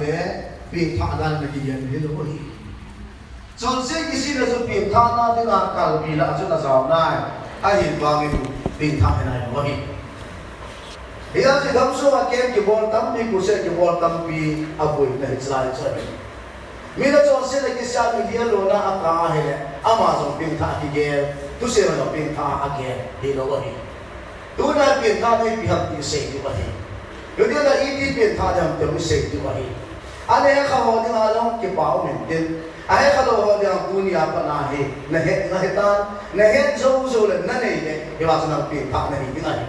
le pi tha dan na ki yan hi lo hi chon se ki si na so pi tha na de na kal bi la chu na zaw na a hin ba ngi tu pi tha na lo hi ya ji gam so a kem ki bol tam pi ku se ki bol tam pi a boi na chlai cha mi na chon se na ki sa mi dia lo na a ka he le amazon pi tha ki ge tu se na pi tha a ge hi lo hi tu na pi tha ni pi hap ti se ki ba hi yo dia na I ti pi tha jam te mi se ki ba hi ane kha ho ding a long ki pao min tin ai kha lo ho ding dunia pa na he na he tan na he zo zo le na nei le ye ba sa na pi tha na hi ding ai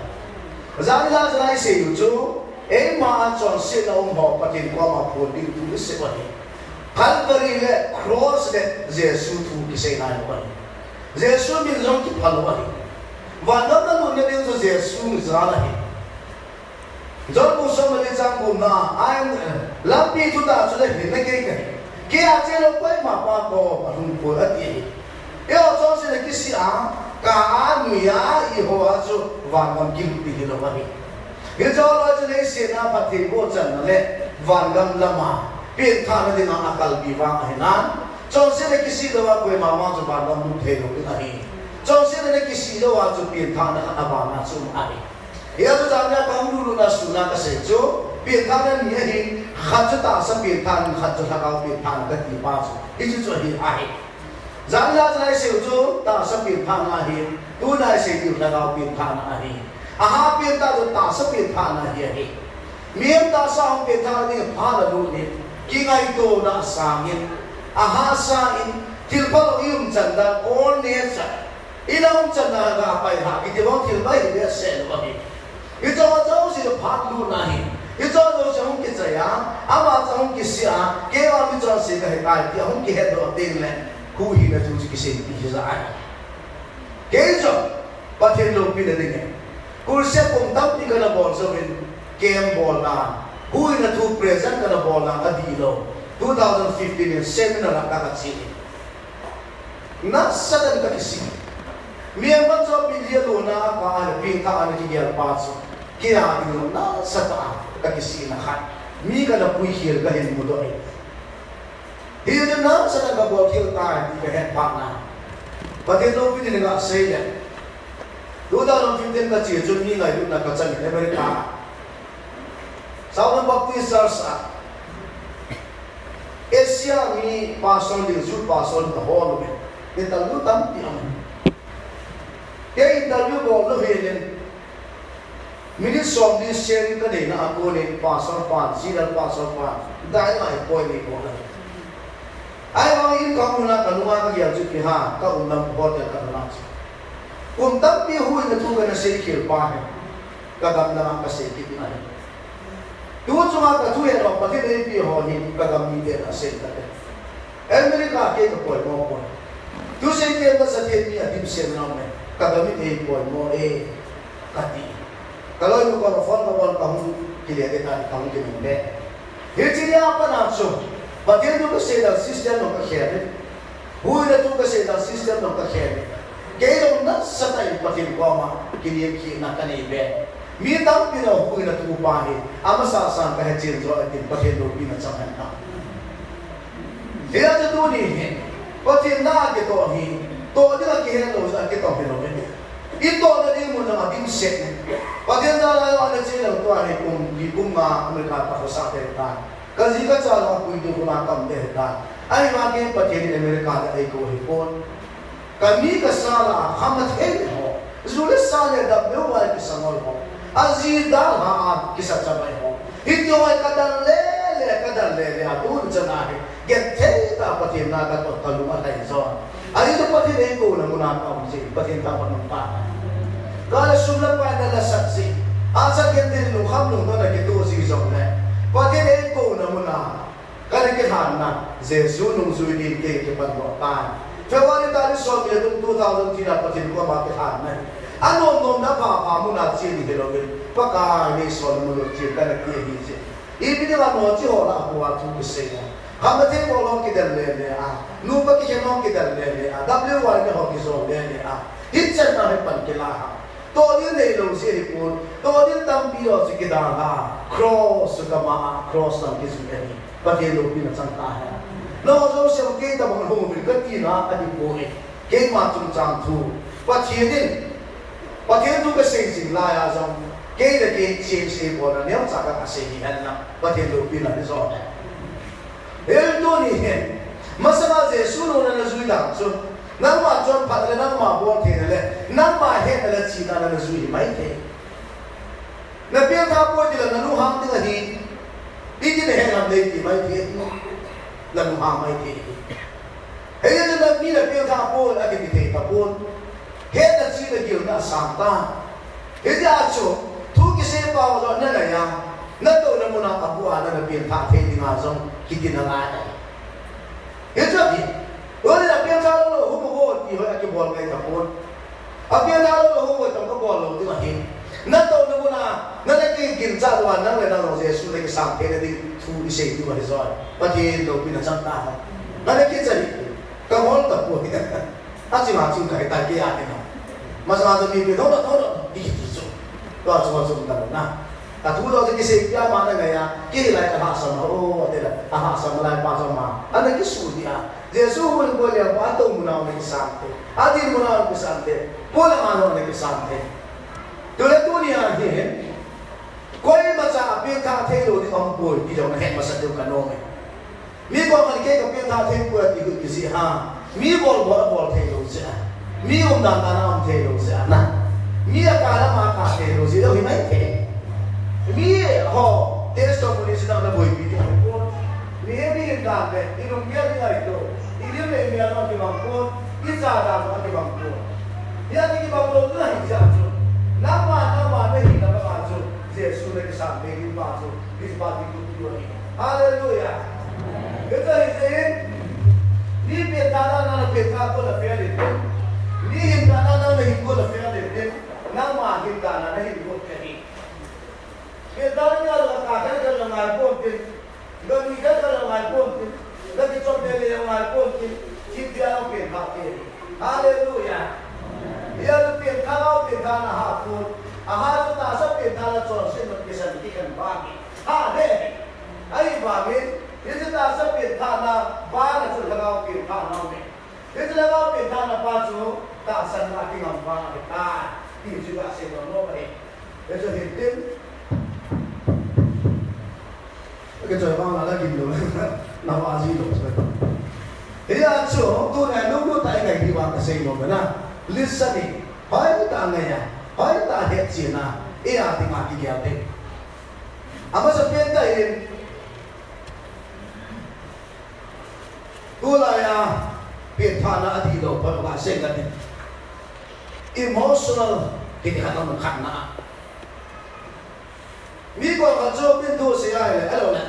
za ni la za lai se yu chu e ma chon se na ho pa tin kwa ma pho ding tu se ba hi Calvary le cross le Jesus tu ki se na ba hi Jesus min zong ki pa lo ba hi wa na na lu ne ding zo Jesus mi za la hi John ko so mali chang ko na ai lampi tu ta chu le hin na ke ke a che lo pai ma pa ko pa hum ko a ti yo cho se le ki si a ka a nu ya I ho a chu van gam kim pi lo ba ni ye cho lo che le se na pa ti ko chan na le van gam lama pin tha na de na akal bi wa he na cho se le ki si do wa ko ma ma chu van gam nu the lo ni na ni cho se le ki si do wa chu pin tha na a ba na chu ma ni ya tu jamnya kamru na suna ka se jo pi tha na ni hi khat ta sa pi tha khat ta ka pi tha ka ti pa chu I chu hi ai jamnya lai se jo ta sa pi tha na hi tu na se ti na ka pi tha na hi a ha pi ta jo ta sa pi tha na hi miem ta sa pi tha ni pha la lu ni ki ngai to na sa ngin a ha sa in til pa lo yum chan da on ne sa ilong chan na ga pai ha ki ti bong til bai de se lo ni I cho cho si the part lu na hi I cho cho hong ki cha ya ama cha hong ki sia ke wa mi cho si ka hai ti hong ki he do tin le khu hi na tu ki se ti za ai ke cho pa the lo pi de ne kur se pom tam ti ka na bol so bin kem bol na hu na tu present ka na bol na a di lo 2015 seminar ka ka si na sadan ka ki si mi am cho pi dia lo na ka a pi ta an ki ya pa so kaya ino na sa taa kakisi na khan mi ka na pui hir ka hin mo do ai hir na sa na ba hir ta di ka het pa na pati do pi ni ga sei le 2015 ka chi chu mi ngai lu na ka chan America Southern Baptist Asia mi pastor di zu pastor ka ho lo me interview tam ti am ke interview bo lo he Minutes of this sharing ka din na ako ni pastor pan sila pastor pan dahil ay boy ni ko na ay mga in ka muna kanunga ka gyal ju ki ha ka unang hotel ka na kung tampi hui na tu na sikil pa he ka gam na ka sikil na tu chu nga ka tu he no pati ni pi ho ni ka gam ni de na sikil ka America ke ka boy mo ko tu sikil na sa tin ni atim sem na me ka gam ni boy mo kati kalau itu kalau phone kamu kilian kita kamu kini deh. Jadi apa nafsu? Bagian itu kesedar sistem nak keheret. Bukan itu kesedar sistem nak keheret. Kalau nak setai bagian kau kilian nak kani deh. Minta pina bukan itu upah. Ama sasan keheret jauh itu bagian itu pina jangan nak. Dia tu ni. Bagian nak kita ni. Toh dia keheret tu kita pina ni. Ito na din mo na ating set. Pagyan na lang ang nagsilang ito ay kung di kong Amerika pa sa atin. Kasi ka sa lang kung hindi ko nakamder ka. Ay maging pagyan ng Amerika ay kuhipon. Kami kasala kamathin mo. Zulis sana daw ay kisangol mo. Azidal haan kisasabay mo. Hindi ay kadalele atun sa nahi. Gete dapat yung nagatot talungan tayo sa. Ay ito pati na yung kulang mo nakamsin. Pati yung tapan ng panay. Kalau sudah pada lasat si, asal kita ni luham lu mana kita usi zona. Pati ni ko na muna. Kalau kita na, Yesus nung suwi ke pagbuatan. February tadi sobi itu 2003 pati ko mapihana na. Ano nung napapa mo na siya ni Hilogin. Pagka ni sol mo siya kana kihi. Ibig na mo siya wala ko at siya. Kamate mo lang kita lele nupa kita lang kita lele. W1 na ho kiso lele Hitsan na pan kilaha. tôi đi này lâu sẽ đi buồn tôi đi tâm bi rồi cái đó là cross cái mà cross làm cái gì đấy và cái lâu bi là chẳng ta hay nó rồi sẽ cái đó bằng hông mình cái gì nó anh đi buồn cái mà chúng chẳng thu và thiên thu cái sinh sinh lại à rằng cái là cái chuyện gì buồn là nếu chẳng có cái gì hết na và thiên lâu bi là cái rồi đấy tôi đi mà sao mà Jesus nó là duy nhất chứ nang ma John phật là nang ma buông thế này nang ma hết là chỉ là duy mấy thế na biết thao bôi thì là nó ham thế là gì đi này làm đây thì mấy thế là nó ham mấy thế ấy là nó biết là biết thao bôi là cái thế thao bôi hết là chỉ là kiểu là sáng ta ấy là chỗ thu cái xe bao rồi nó là ya nó tôi là muốn làm abu à nó biết thao thế thì mà giống cái nó lại hết chưa gì rồi là biết thao nó không có thì hơi cái bol ngay thao bôi à biết thao nó không có trong cái bol rồi thì mà hiện nó tôi nó muốn là nó là cái kiểm tra đoàn nó là nó sẽ xuống cái sáng thế là đi thu đi xe đi vào rồi và thì đầu tiên là chẳng ta nó là cái gì cái bol tập của cái ta chỉ mà chúng cái tại cái này mà sao mình biết thôi đi đi rồi đó chúng ta na ta thu đó cái xe kia mà nó này cái lại là hạ sầm ô thế là hạ sầm lại ba trăm mà anh ấy cái số đi à Jesus muốn gọi là ba tô muốn nào cái sáng thế anh muốn nào cái sáng thế muốn nào nào cái sáng thế tôi là tôi à thế coi mà cha biết tha thế rồi thì ông bồi đi đâu mà hẹn mà sát được cả nôm mi có cái biết tha thế của thì cái gì ha mi bol thế rồi chứ mi ông đàn ông thế rồi chứ na mi cả là mà cả thế rồi chứ đâu thì mấy thế mi họ testimony sẽ là bồi bị đi mi đi đàn về đi đồng nghĩa như này rồi đi về mi nó thì bằng con đi ra đàn nó thì bằng con ya thì bằng con nữa hình dạng rồi nama nó hình là bằng rồi Jesus này cái sáng bên đi vào rồi đi vào đi cũng được Hallelujah cái gì đi biệt ta nó biệt ta có là phê liền đi hình ta nó hình có là phê liền nama hình ta nó hình có cái biệt ta nó là cả cái là ngày bốn tiền gần như cái là ngày bốn tiền gần như trong đây là ngày bốn tiền chỉ biết nó biệt ta tiền Hallelujah giờ biệt ta nó là hạ bốn ahal na sa pinta na chon sin mat kisan ti kan bangi ha de ai bangi isi na sa pinta na ba na chu lagaw pinta na me isi lagaw pinta na pa chu ta san na ti ngam ba ta ti chu ga se no me isi hitin cái trời bao là kìm rồi nào vào gì rồi thế là chỗ tôi này lúc lúc tại ngày đi vào cái xây rồi na listening hỏi ta này à hỏi ta hết chuyện à ý là thì mà cái gì vậy à mà sao biết đây tôi là biết thà là đi đâu phải là xem cái emotional cái gì nó khăn na mi còn có chỗ bên tôi sẽ ai là đâu này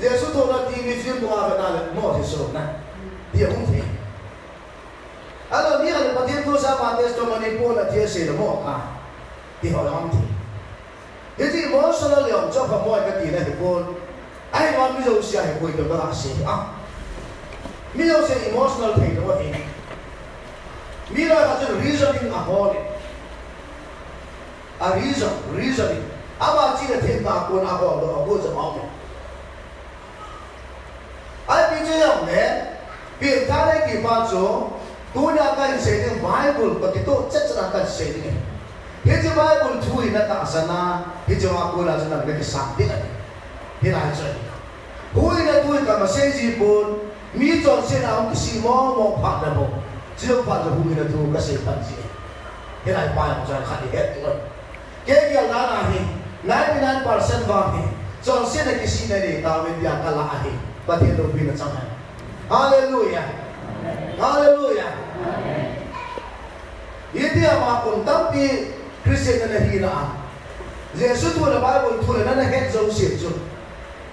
Jesus tôi là TV phim của anh là một cái số này điều không thể alors ni ale patien tu sa pa testimony po la tie se mo ka ti ho long ti ye ti emotional yong cho ka mo ka ti na po ai wa mi zo sia he ko to ka se mi zo se emotional thai do he mi la ka chu reasoning a reasoning aba chi le then ta ko na ho do ko zo mo ai bi je yong ne bi ta le ki pa zo tôi đã cái gì nên Bible và cái tôi chắc chắn cái gì này hiện giờ Bible thui nó tạo ra na hiện giờ họ coi là cho cái sáng thế này thế là gì thui nó thui cả mà xem gì buồn mi chọn xem nào cái gì mò phạt là một chỉ có phạt là thui nó thui cái gì phạt gì thế này Bible cho khát đi hết rồi cái gì là này 99% vàng này chọn xem là cái gì này để tạo nên việc cái là này và thiên đường bình là trong này Hallelujah Hallelujah. Ini ama pun tapi Kristen na hina. Jesus tu na Bible tu na head zo ship jo.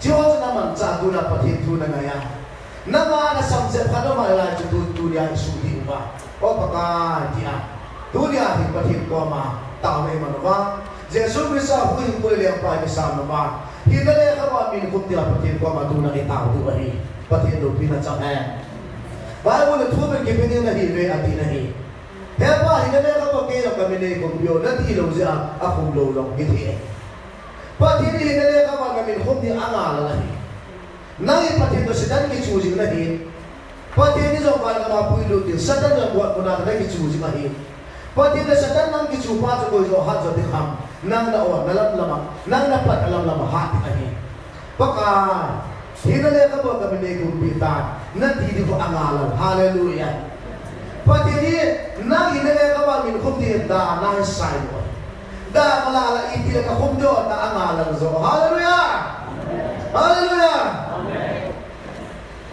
Jio na man cha tu na pathin tu na ngaya. Nama na samse phano ma la tu dia su hi ba. O paka dia. Tu dia hi pathin ko ma ta me ma ba. Jesus Christ hu hi ko le pa ni sa ma ba. Hi na le ka ba min kum dia pathin ko ma tu na ni ta tu ari. Pathin do pina cha hai Bible thu bên cái bên này về ati này Hepa hinale ka ba kaya kami na ikumbyo na tilaw siya akong lulong hindi. Pati hinale ka ba kami kung di angala na hin. Nang ipatito si Dan kichusing na hin. Pati ni sa mga mapuilutin sa Dan ang buhat mo na kichusing na hin. Pati na sa Dan ang kichupa sa ko sa hadza dikam nang naon nalamlama nang napat alamlama hati na hin. Pagka hinale ka ba kami na ikumbitan na hindi ko angalan. Hallelujah. Pati ni nang hinale ka ba min kumdi da nang sayo. Da malala itila ka kumdo na angalan so. Hallelujah. Hallelujah. Amen.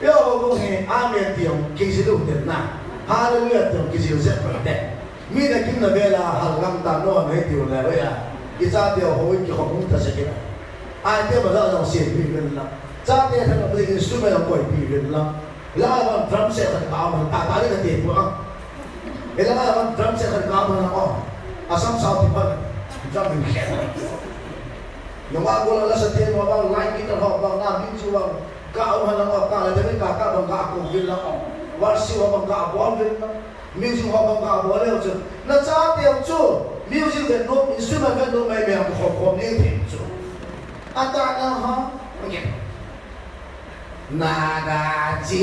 Yo ko ngi amen tiong kisilu na. Hallelujah tiong kisilu se perde. Mi na kim na vela halgam ta no ne tiong la ya. Isa tiong hoi ki khong ta se kina. Ai te ba da se pi gen la. Sa te thang ba instrument ko pi gen la. La ba drum set ka ma ta ta ni ka te ko. Ela ba drum set ka ma na ko. Asam sa ti ba. Drum ni ke. Yung mga gula sa tiyan mo bang like kita ho bang namin siya kauhan ng akala dami kakabang kaakong lang ako. Warsi ho bang kaabuan lang. Music ho bang kaabuan lang so. Na sa atin so music that no instrument that no may ang ko ni so. Ata na ha. Okay. Nagajina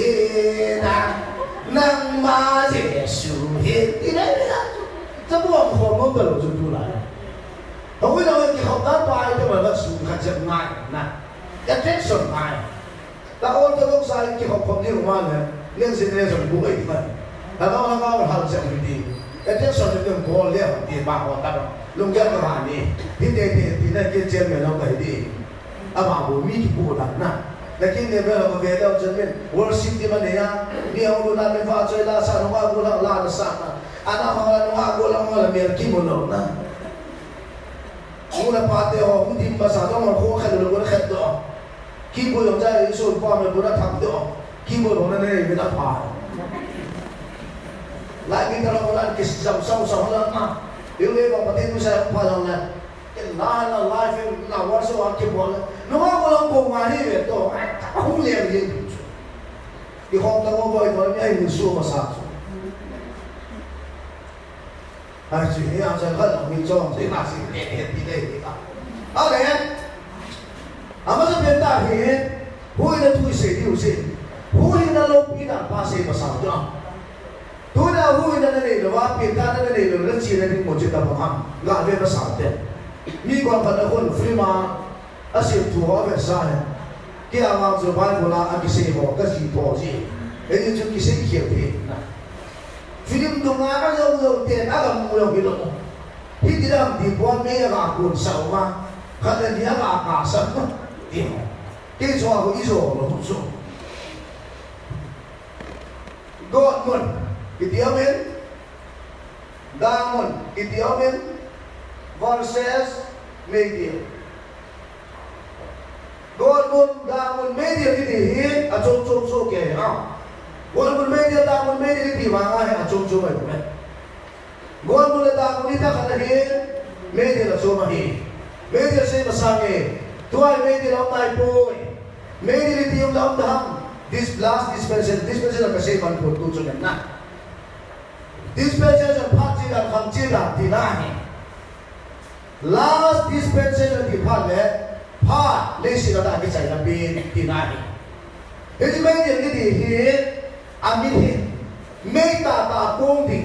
nang majesuhit ina. Sa buong ko mo ba lo tulay. Không biết đâu thì không tán bài cho mà nó xuống khăn chân ngay nè attention ngay ta ôn cho lúc sai thì không đi rumah này nên xin nên rồi bố ấy mà ta nói nó có hàng chân đi attention thì đừng có liếc thì bà họ ta lúc kia các bạn đi thì này kia trên mình nó phải đi à mà bố mi thì bố đặt nè lakin ne bela ko vela chân mình worship thì mà này ni ông luôn làm mình pha chơi la sa nó qua la la sa ana họ nó qua la mình kim một nè mula pate ho mudim basa do mo ko khadu lo khat do ki bo yong jai so pa me bo na tham do ki bo lo na ne me na pa la ki ta lo la ki sam sam sam la na eu le ba pate tu sa pa lo na la life na war so a ki bo no ma ko lo ko ma ni ve to a hu le ye ki ho ta mo bo i bo ni ai ni so ma sa ai chỉ nghĩ ăn chơi hết mình cho thế là gì để đi đây thì à đấy à mà cái biến đại thì hui là thui sẽ điều gì hui là lâu đi là ba sẽ mà sao cho hui là này là ba biến đại này là chỉ là một chuyện tầm hầm là về mà sao thế mi còn phần làคนfree mà à sẽ thu họ về sao này cái à mà rồi bài của là anh cái gì họ cái gì bỏ gì cái gì chúng cái gì hiểu thì Film tu ngah kan jauh tiền agam mula gitu. Ini dalam dibuat mereka akun sama, kata dia akasan tu, dia. Dia soal aku iso loh so. God mun, itiamen, damun, itiamen, versus media. God mun, damun, media ini, acung so ke, Gol media ta gol media di mana hai acung cuma itu kan. Gol mula ta gol ita kan hai media la cuma hai. Media se masange. Tuai media la umai poi. Media di umla umdaham. This dispensation kasi man pun tu cuma na. Dispensation pati dan kamci dan tinahi. Last dispensation di pale pa lesi kata kita nabi tinahi. Jadi media ni di amin he mei ta công thì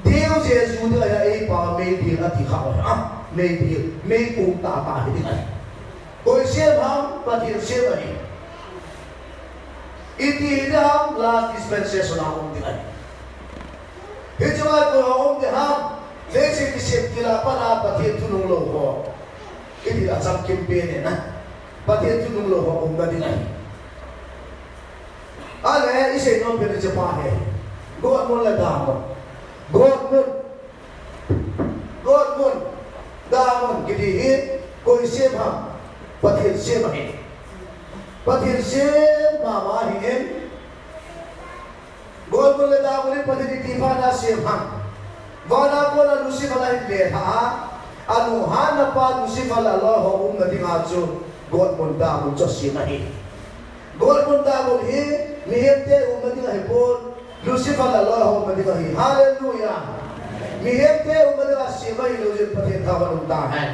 Dieu Jesus dia ya ei pa mei dia ati kha mei dia mei ku ta hi ai koi se ham pa dia se bani iti ham last dispensation ham dia ai he jama ko ham dia ham le se ki se kila pa na pa dia tu nong lo ho iti a sam campaign na pa dia tu nong lo ho ga dia ai ale ise non per cepat he God mun la damon God mun damon kidi he ko ise bha pathir se bhe pathir se mama he God mun la damon pathir ti pha na se bha wala ko na lucifer la le tha anu han pa lucifer la lo ho na di nga chu God mun damon cho se na he God mun damon he Mihente umati nga hipon Lucifer la lo ho ma diga hi hallelujah mi hemte umada sema ilojin pathen thawan umta hai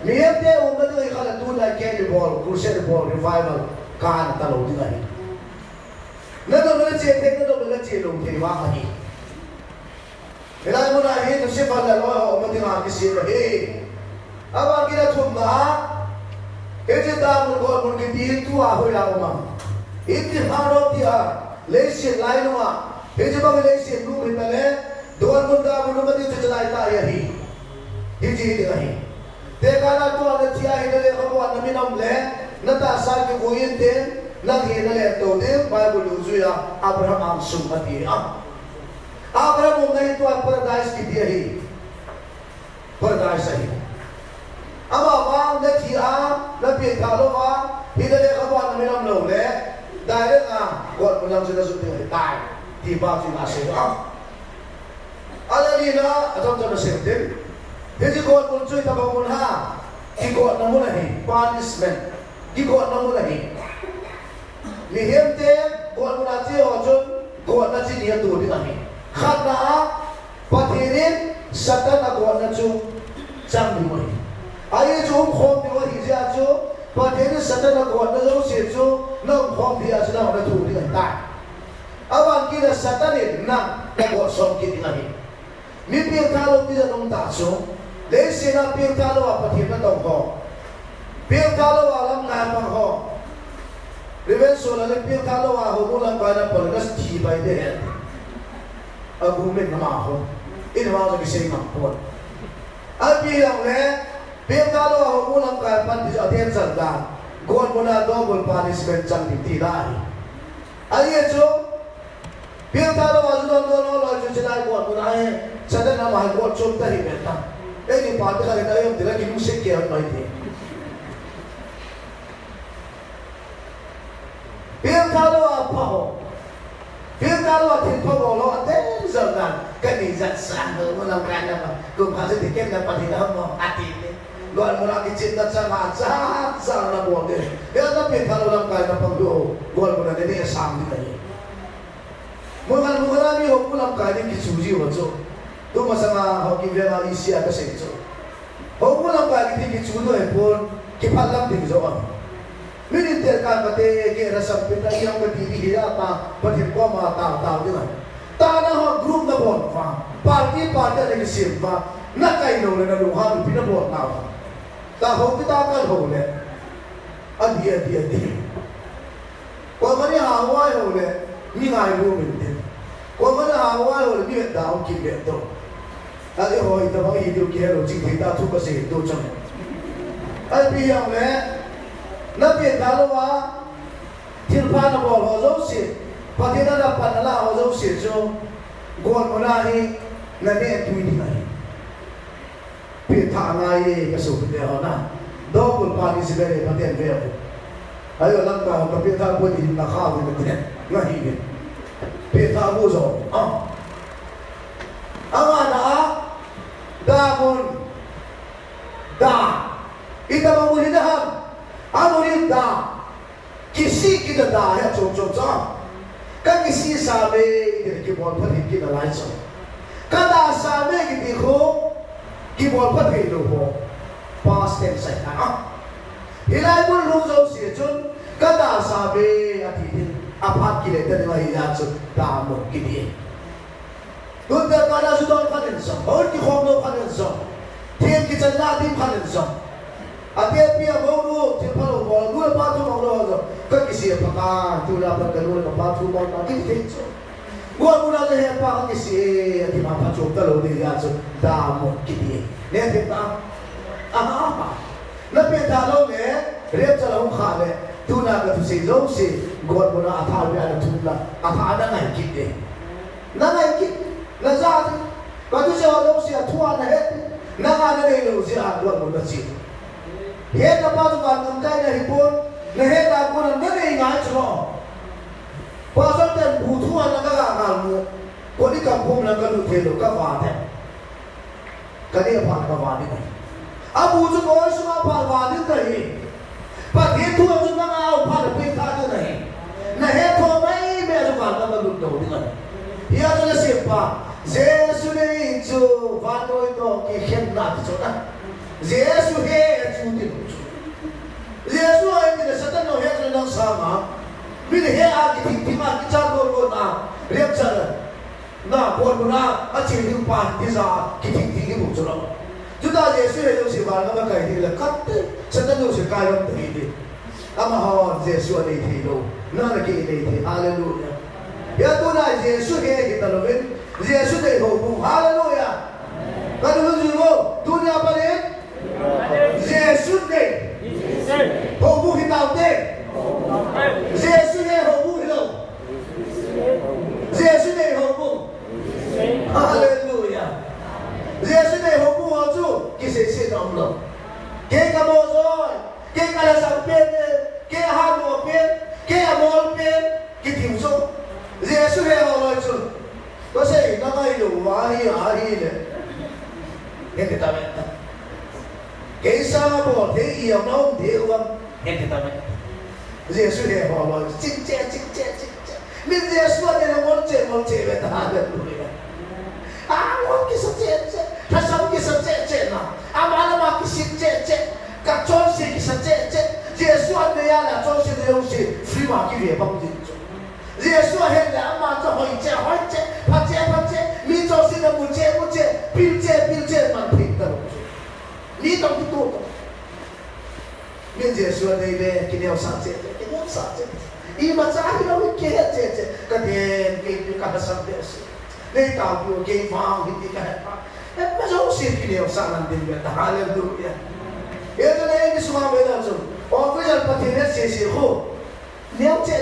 mi hemte umada hi khala tu la ke ball crusade ball revival kan talo diga hi na do na che te na do na che lo the wa hi Kailangan mo na hi Lucifer la lo ho ma diga ki sema hi aba kila thum na eje da mo ko mo ki ti tu a hoi la ma iti haro ti a leise lai no ma eje ba leise nu ri pale don mun da mun ma di chai ta ya hi ji de hi te kana to na tia hi le ko na mi nam le na ta sa ki ko yin de na hi na le to de bible lu zu ya abraham am sum ati abraham mo nahi to paradise ki di hi paradise hi ama wa na ti a na pi tha lo wa hi le ko na mi nam lo le dai le ko mo nam se da su de tai ti ba ti na se Alalina atau jangan sedih. Jadi kau pun cuy tak bangun ha. Kau namun lagi punishment. Kau namun lagi. Lihat deh kau nanti ojol kau nanti dia tu di lagi. Karena patirin satan kau nanti jam di mana. Ayah jom kau di mana hijau jo. Patirin satan kau nanti jom sejo. Nam kau dia sedang ada tu di lagi. Awan kita satan ini nam kau som kita lagi. Mi piantalo tidak nong taso, lesi na piantalo apa tiada dong ho, piantalo alam ngapang ho, reven sola le piantalo ahu mulam kaya pergas tiba ide, abu min nama ho, ini mau jadi sering mampun, abi yang le piantalo ahu mulam kaya pan di aten sarga, gua muna double punishment jang di tilai, ayat jo, piantalo ahu dono lo cuci gua muna Sada nama aku cuma tadi beta. Ini pada kali itu yang tidak dimusik kian baik. Biar kalau apa ho, biar kalau hati pemolo ada zaman kanizat sahel menampilkan apa. Kau pasti dikit dapat hidup mau hati ini. Luar mulai cinta sangat sangat boleh. Ya tapi kalau dalam kaya dapat doa, luar mulai ini sambil lagi. Mungkin ni ho pulang kaya ni kisuji wajib. Tu masama hoki vela isi ada senso. Hoku lang ba kita kichuno e pon kipalam din zo ang. Militer ka kate ke rasam pita yang berdiri hirata patin ko ma ta din. Ta na ho group na bon fa. Party lagi sirva na kaino na luhan pinabot na. Ta ho kita kan ho le. Adi. Ko mani hawai ho le ni ngai lu min din. Ko mani hawai ho le ni daw ki beto. Tadi ho itu bang hidup kita lo cing kita tu kasih itu cang. Tapi yang le, nabi kalau tilpan apa hozau sih, pakai nada panala hozau sih jo, gol mulai nane tu ini lagi. Pita ngai kasut dia na, double pani sebeli pakai dia. Ayo langkah tapi tak boleh nakal itu ngai ni. Pita buzo, Amana damun ita mamuli daham amuli kisi kita ya cocok kan kisi sabe ita kibol patin kita lain kada sabe kita ko kibol patin lo past tense hilai pun luzo siya kada sabe ati apat kita dengan hilajun damun kita Tunda kada sudah kanin sa, or di kono kanin sa, tiyan kita natin kanin sa. Ate pia mau tiyan palo mau, gula patu mau lo, kagisi apa ka, tula pa gula patu mau natin tinso. Gua muna lehe pa kagisi, ati mapachok talo di yaso, damo kiti. Nete pa, aha. Napitalo le, rep sa lahong kale, tuna ka tu si Zosi, gua muna atawi ana tula, atana ngai kiti. Ngai kiti. Nazati, kalau saya orang usia tua nahet, nak ada ni usia dua bulan sih. He dapat juga ngkai dari pun, nahet aku nak ni ingat cuma. Pasal dan butuhan nak kamu, kau di kampung nak kalu telo kawan. Kali apa kawan ini? Abu tu kau semua kawan ini. Pak itu tu nak awak pada pita tu ni. Nahet kau mai biasa kawan kalu tahu dengan. pa Jesu nei chu vanoi to ki khem na ti chona Jesu he chu ti Jesu ai ti satan no he no sama min he a ki ti ma ki cha go na rep cha na bon na a chi ru pa ti za ki ti ki bu chona chúng ta Giêsu là yêu sự bạn nó cái gì là cắt đấy, sẽ tất yêu sự cai lâm thì đi, ama họ Giêsu ở đây thì đâu, nó là cái đây thì Hallelujah. Giờ tôi nói Giêsu cái gì ta nói bên, Giêsu đây hậu bùng Hallelujah. Các bạn hiểu không? Tôi nói apa đấy? Giêsu đây, hậu bùng thì nào đây? Giêsu đây hậu bùng thì đâu? Giêsu đây hậu bùng, Hallelujah. Giêsu này hậu bùng hậu chú, cái gì sẽ nằm đâu? Cái cái mồ rồi, cái là sắm bên, cái hạt mồ bên, cái mồ bên, cái thiếu số. Giêsu này hậu rồi chú, có sẽ nó ngay đủ hóa hi này, cái ta biết. Cái sao bỏ thế yêu nó không thế không? Cái ta biết. Giêsu này hậu rồi, chính chế. Mình Giêsu này nó muốn chế về ta được rồi. Muốn cái sự chế, ta sống cái sự chế nào, mà cái sự chế, các chỗ sự cái sự chế, Giêsu này là chỗ sự điều gì, free mà cái việc bằng gì, Giêsu hiện là mà cho hỏi chế, phát chế, mi chỗ sự là muốn chế, bil chế mà thích đâu, mi đâu cái tốt, mình Giêsu này về cái điều sáng chế, ý mà trái nó mới kia chế, cái tiền cái sáng chế. Nei tao bu ke vang hindi ka pa ma so si kineo sa nan din ba hallelujah ye to nei ni suma be da so o ko ya patine se ho liang che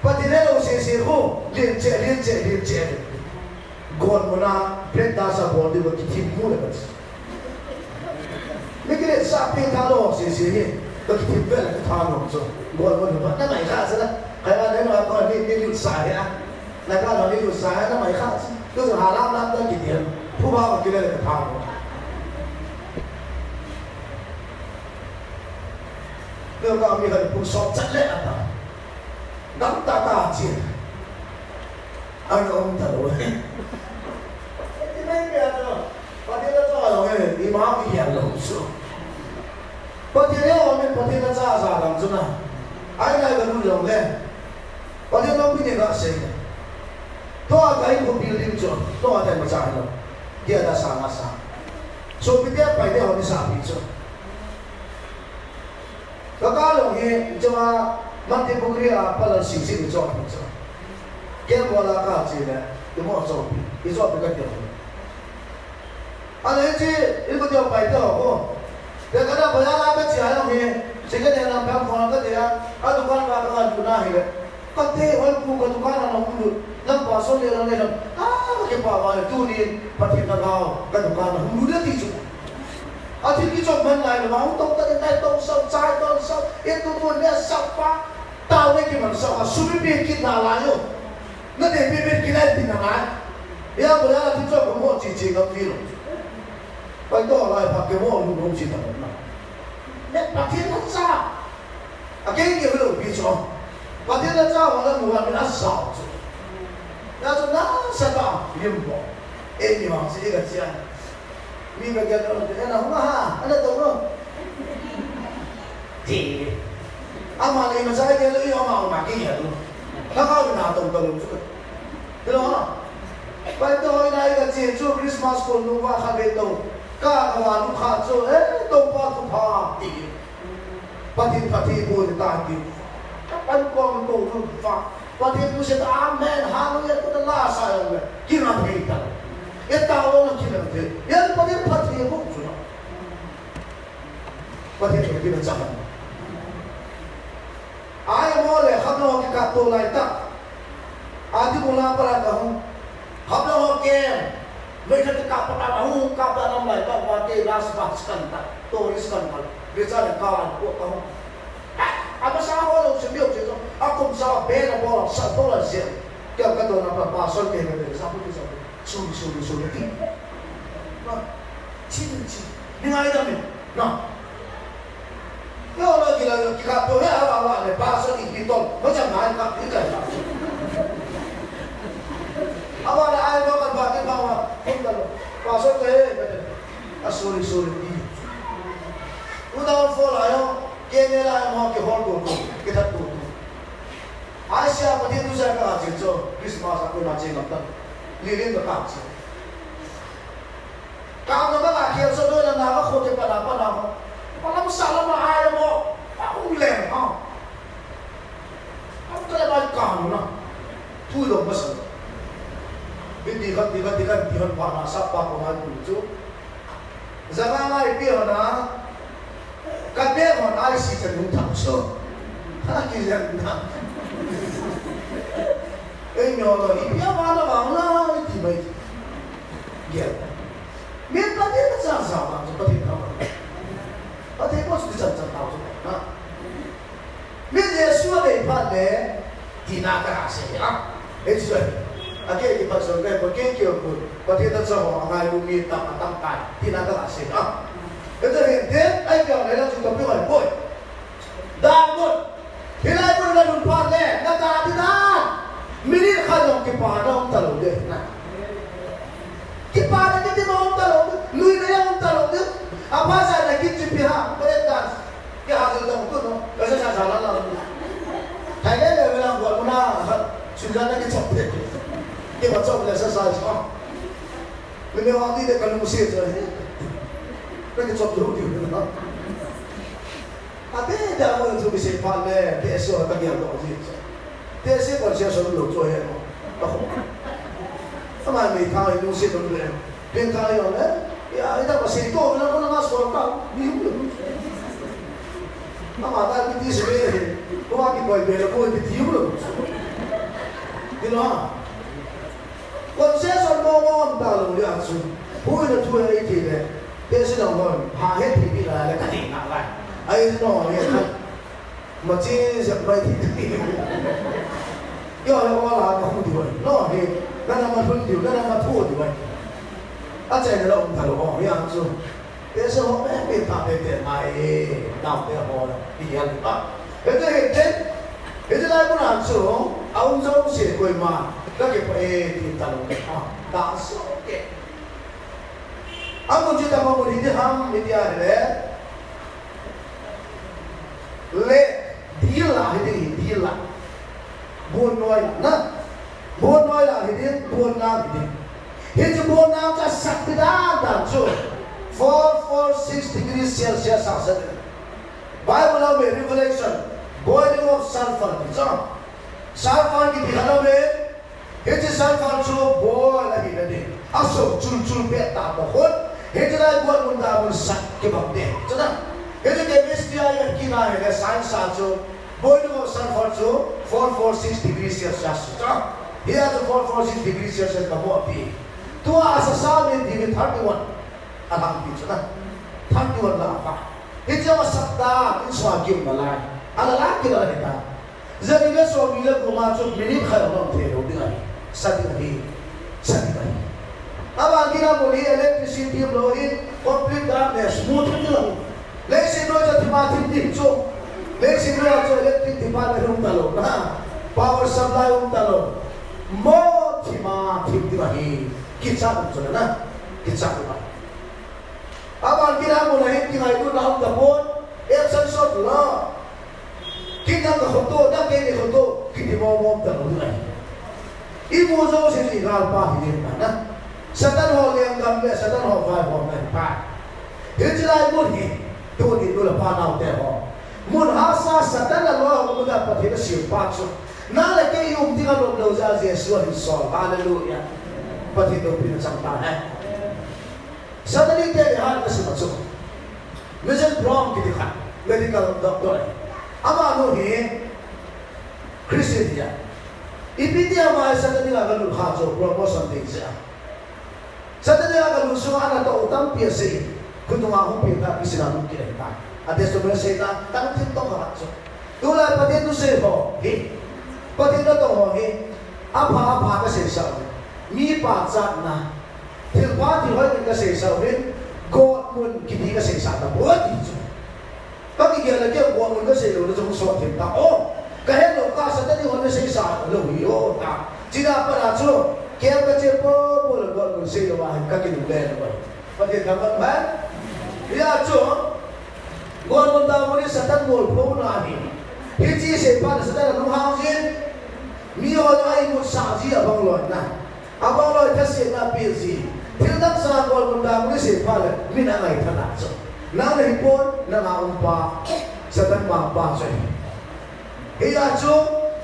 patine lo se ho lien che gon mona pret da sa bo di ba ki tim mu le ba ni ke sa pe ta lo se he ba ki tim be la ta no so gon ba na mai kha sa na kai ba nei ma ko ni sa ya là các bạn đi du sáng nó mày khác cứ rồi Hà Lan năm tới kỷ niệm thu bao và kia đây là thằng nếu các bạn cần cuộc sống chất lệ à nắm ta chỉ anh ông thở rồi thì mấy cái đó và thế nó cho rồi đi má bị hiểm lộn xuống và thế nếu mình có thể nó ra làm chỗ nào anh này vẫn luôn lòng lên và thế nó bị người ta xây toa kai ko building cho toa tai ma cha lo dia da sa ma sa so bi dia pai de ho ni sa bi cho ka lo he chama man te pugri a pala si si cho ke mo la ka chi ne de mo so bi so bi ka de ale chi il ko dia pai de ho de ka da ba la ka chi a lo he se ke de na ba ko ka de a du kan ka ka du na he ka te hol ku ka du kan na ku năm qua số liệu này là cái bà vào tu niệm và thiền là vào cái đồng quan là không đủ thì chụp thì cái chụp mình này là máu tông tới đây tông sâu trái tông sâu yên tu tuần nè sâu quá tao với cái mặt sâu à suy biết cái nào lại rồi nó để biết cái này thì nào lại bây giờ là cái chụp của một chỉ ngắm phim rồi bây giờ lại phải cái một luôn không chỉ tao nào nè bà thiên nó sao cái gì cũng được biết cho bà thiên nó sao mà nó mua mình ăn sạo那说那什么用不？你往是一个钱，你个叫做那什么哈，那懂了？对，嘛你们在这里要嘛给人，那好就拿动个路子，对吧？拜托那个节做 Christmas 过路哇看别动，干个话路看做，动把都怕地，把天不会大地，把光都都发。Pati po siya amen, hallelujah, ito na lasa yung kinapita. Yung tao lang kinapita. Yan pati mo. Pati ito kinatsakan. Ayaw mo ulit, habang ako katulay ta. Adi mo lang pala kahong, habang ako kem, may katikapatang kapatang lang ta, pati last batch kanta, tourist kanta, bisa nagkawan po kahong. Apa sa ako lang sabiyo siya ako sa pera po sa dolar siya kaya kato na papasol kaya nga sa ako suli na chini ni nga idami na yo lagi lang kikato ya awa pasol ipitol mo siya mahal ka ikay sorry đi u đâu phô lại không kia này là em học cái hall của cái thật của Asia mà thiên tu sẽ cả chuyện cho Christmas aku nak cakap tentang lilin berkat kalau nak akhir sodoi dan nama khote pada apa nama kalau salah mah ayah mo aku lem aku tak ada kamu na tu dong besar bindi kan pana sapa pengal tu zaman ai pion na kabe mon ai si cenderung tak so lagi yang na nyolo ni dia mana mana itu baik dia minta dia tak sama seperti itu tapi pun sudah tahu nah minta sudah pada tinaga asyik itu oke kita sudah pakai kau pada itu semua orang yang minta matangkan tinaga asyik itu dia ayam lelah juga pilih boy dapat pilih pun dalam pada nak tidak Minit kalau kepada orang tahu deh, nah, kepada kita orang tahu, lui dia orang tahu deh, apa sahaja kita pihak beredas, kita hasil tahu tu, kerana saya salah lah, hanya dia bilang buat mana, sudah nak kita copet, kita copet selesai semua, beliau nanti dia kalau musik tu, kita copet dulu dia, tapi dia mau tu bisa pakai, dia esok tak dia tahu sih.这些关系什么都做些嘛，他们没看东西都不对，别看有呢，呀，你那个谁多，那个那说到，你不能，那嘛在第十位，我把你改变了，我你提不了，对吧？我先说我大陆的书，不会的出来一点的，这是那个下海体比来肯定拿来，还有那个看。mà chỉ sẽ bay thì do là qua là không thì vậy nó thì cái nào mà phân điều cái nào mà thua thì vậy anh chạy là ông thằng họ với anh rồi thế sao họ bé bị phạm về tiền này nào để họ đi ăn đó thế cái hiện thế thế này cũng làm số ông dâu sẽ quay mà các cái phải thì thằng họ đã số cái ông chỉ tao mau đi đi ham đi ăn đấy lệ dia lah ini dia lah buồn nói là ini buồn nam ini itu buồn nam ta sắc đa dan so 446 degrees Celsius asal Bible of Revelation boiling of sulfur so sulfur di dalam itu sulfur so boil lagi nanti asal cul peta bahon itu dah buat munda bersak kebab deh sudah itu chemistry yang kina है science साचो boiling of sulfur so 446 degrees Celsius here the 446 degrees Celsius का वो अभी तो asal में di 31 alam itu ना 31 lah apa itu yang sabda itu suakim balai ada lagi lah kita jadi besok bila gua masuk minit kalau orang terus dengan sadi अब आगे ना बोलिए electricity blowing complete darkness smooth itu Leksi no jadi mati so, leksi no jadi elektrik di mana talo, nah power supply talo, mau mati di mana kita pun nah kita pun. Abang kita mulai tinggal itu dalam dapur, sensor lah. Kita ke hotel, dah kini hotel kita mau talo ni. Ibu jauh sini galpa ini mana? Setan hol yang gambar, setan hol five hol empat. Itu lah ibu ni. Tu ni tu lepas nak teh. Mun hasa setan Allah mengugat pada siapa tu. Nala ke yung tinggal lo dosa Yesus Kristus. Haleluya. Pada itu pun sampai. Setan ini dia hal macam. Misal Brown kita kan medical doctor. Ama anu ni Kristian dia. Ipi dia mah setan ini akan luhajo promotion dia. Setan ini akan lusuhan atau utang biasa. Kuntung aku pintar di sini mungkin kita. Ada sebenarnya saya tak tahu apa. Itulah pada itu saya pada itu tahu apa kesesal. Mi pajak na. Tilpa tilpa kesesal God pun kita kesesal. Buat itu. Bagi dia lagi God pun kesesal. Itu cuma suatu kita. Oh, kahit lokasi tadi orang kesesal. Loh, tak. Jika pada itu, kita cepat boleh God kesesal. Kaki lupa. Pada zaman ya cho gon mon da mo ni satan gol pho na ni hi chi se pa na satan no hao jin mi ho ai mo sa ji abang loi na abang loi ta se na pi si til dak sa gon mon da mo ni se pa le mi na ngai thana cho na le pon na ma um pa satan ma pa so hi ya cho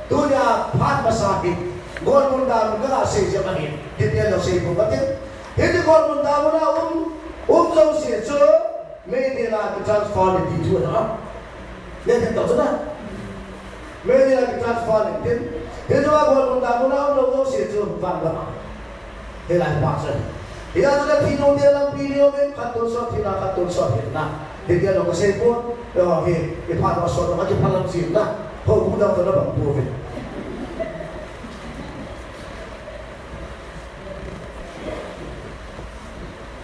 dunia phat masahid gon mon da mo ga se je ma ni ti te lo se ko ba te hi ti gon mon da mo na zo se cho me de la ki transform di tu na le te to na me de la ki transform di he jo ba gon mon da mo na zo se cho van ba he la pa so he ya jo ti no de la video me khaton so ti na he dia lo ko se po he phat ma so ma ki phalam sim na ho ku da to na ba pu ve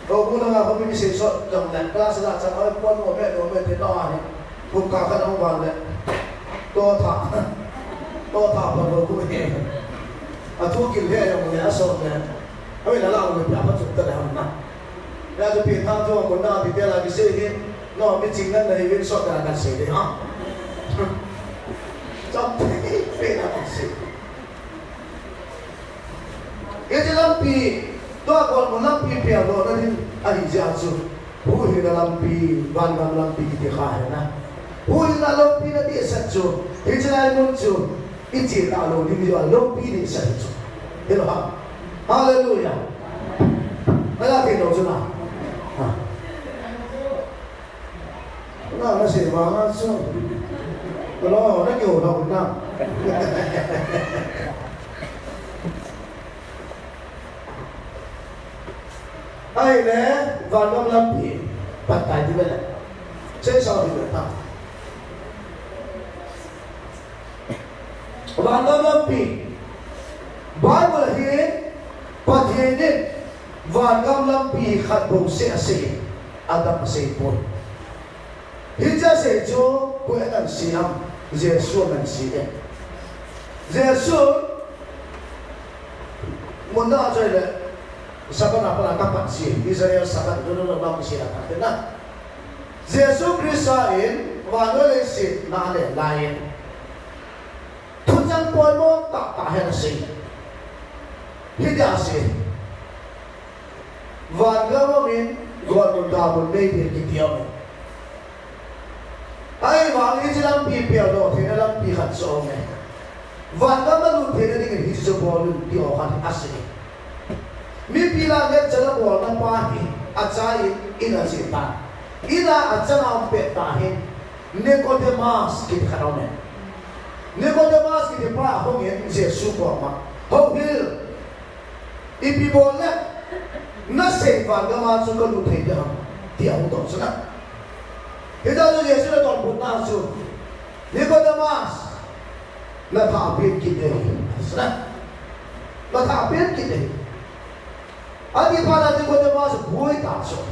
Kau na nga kami si so jong dan kelas la sa ay pon mo me te no ani ku ka ka no ban le to tha pa ko ku he a tu ki le yo me aso me ai la la me pa pa chu ta da na ya ju pi tham jo ko na bi te la ki se hi no mi ching nan nei win so da ka se de ha chop pe na ka se e je lam pi to kon mo lam pi pe lo na ni ai ja chu hu hi na lam pi ban lam pi ki kha na hu hi na lam pi na ti sa chu hi cha mun chu i chi ta lo ni jo lam pi ni sa chu he lo ha hallelujah ala ke no chu na ha na se ma chu lo na ke ho lo na ai nè và năm năm thì bắt tay đi bên này sẽ sao thì được ta và năm năm thì Bible hiện bắt hiện đến và năm năm thì khát bụng sẽ Adam sẽ buồn hiện ra sẽ cho quên ăn siam Giêsu ăn siam Giêsu muốn nói cho này saban apa nak kapan sih Israel saban dulu nama masyarakat na Yesus Kristus wanole sit na le lain tunjang poi mo tak hen sih hidia sih wanga min god munda mun me dir kitiam ai wang ni lam pi pe do the lam pi khat so me wanga ma lu the ni hi so bol di o khan asli mi pila net jala bol na pa hi achai ina sita ina achana pe ta hi Nicodemus ki khanone Nicodemus ki pa ho nge Jesu ko ma ho hil ipi bol na se va ga ma su ko lu thei da ti au to sa ida lu Jesu na ton put na su Nicodemus na tha pe ki de sa na tha pe ki de Adi pada tu kau mas buai tak so.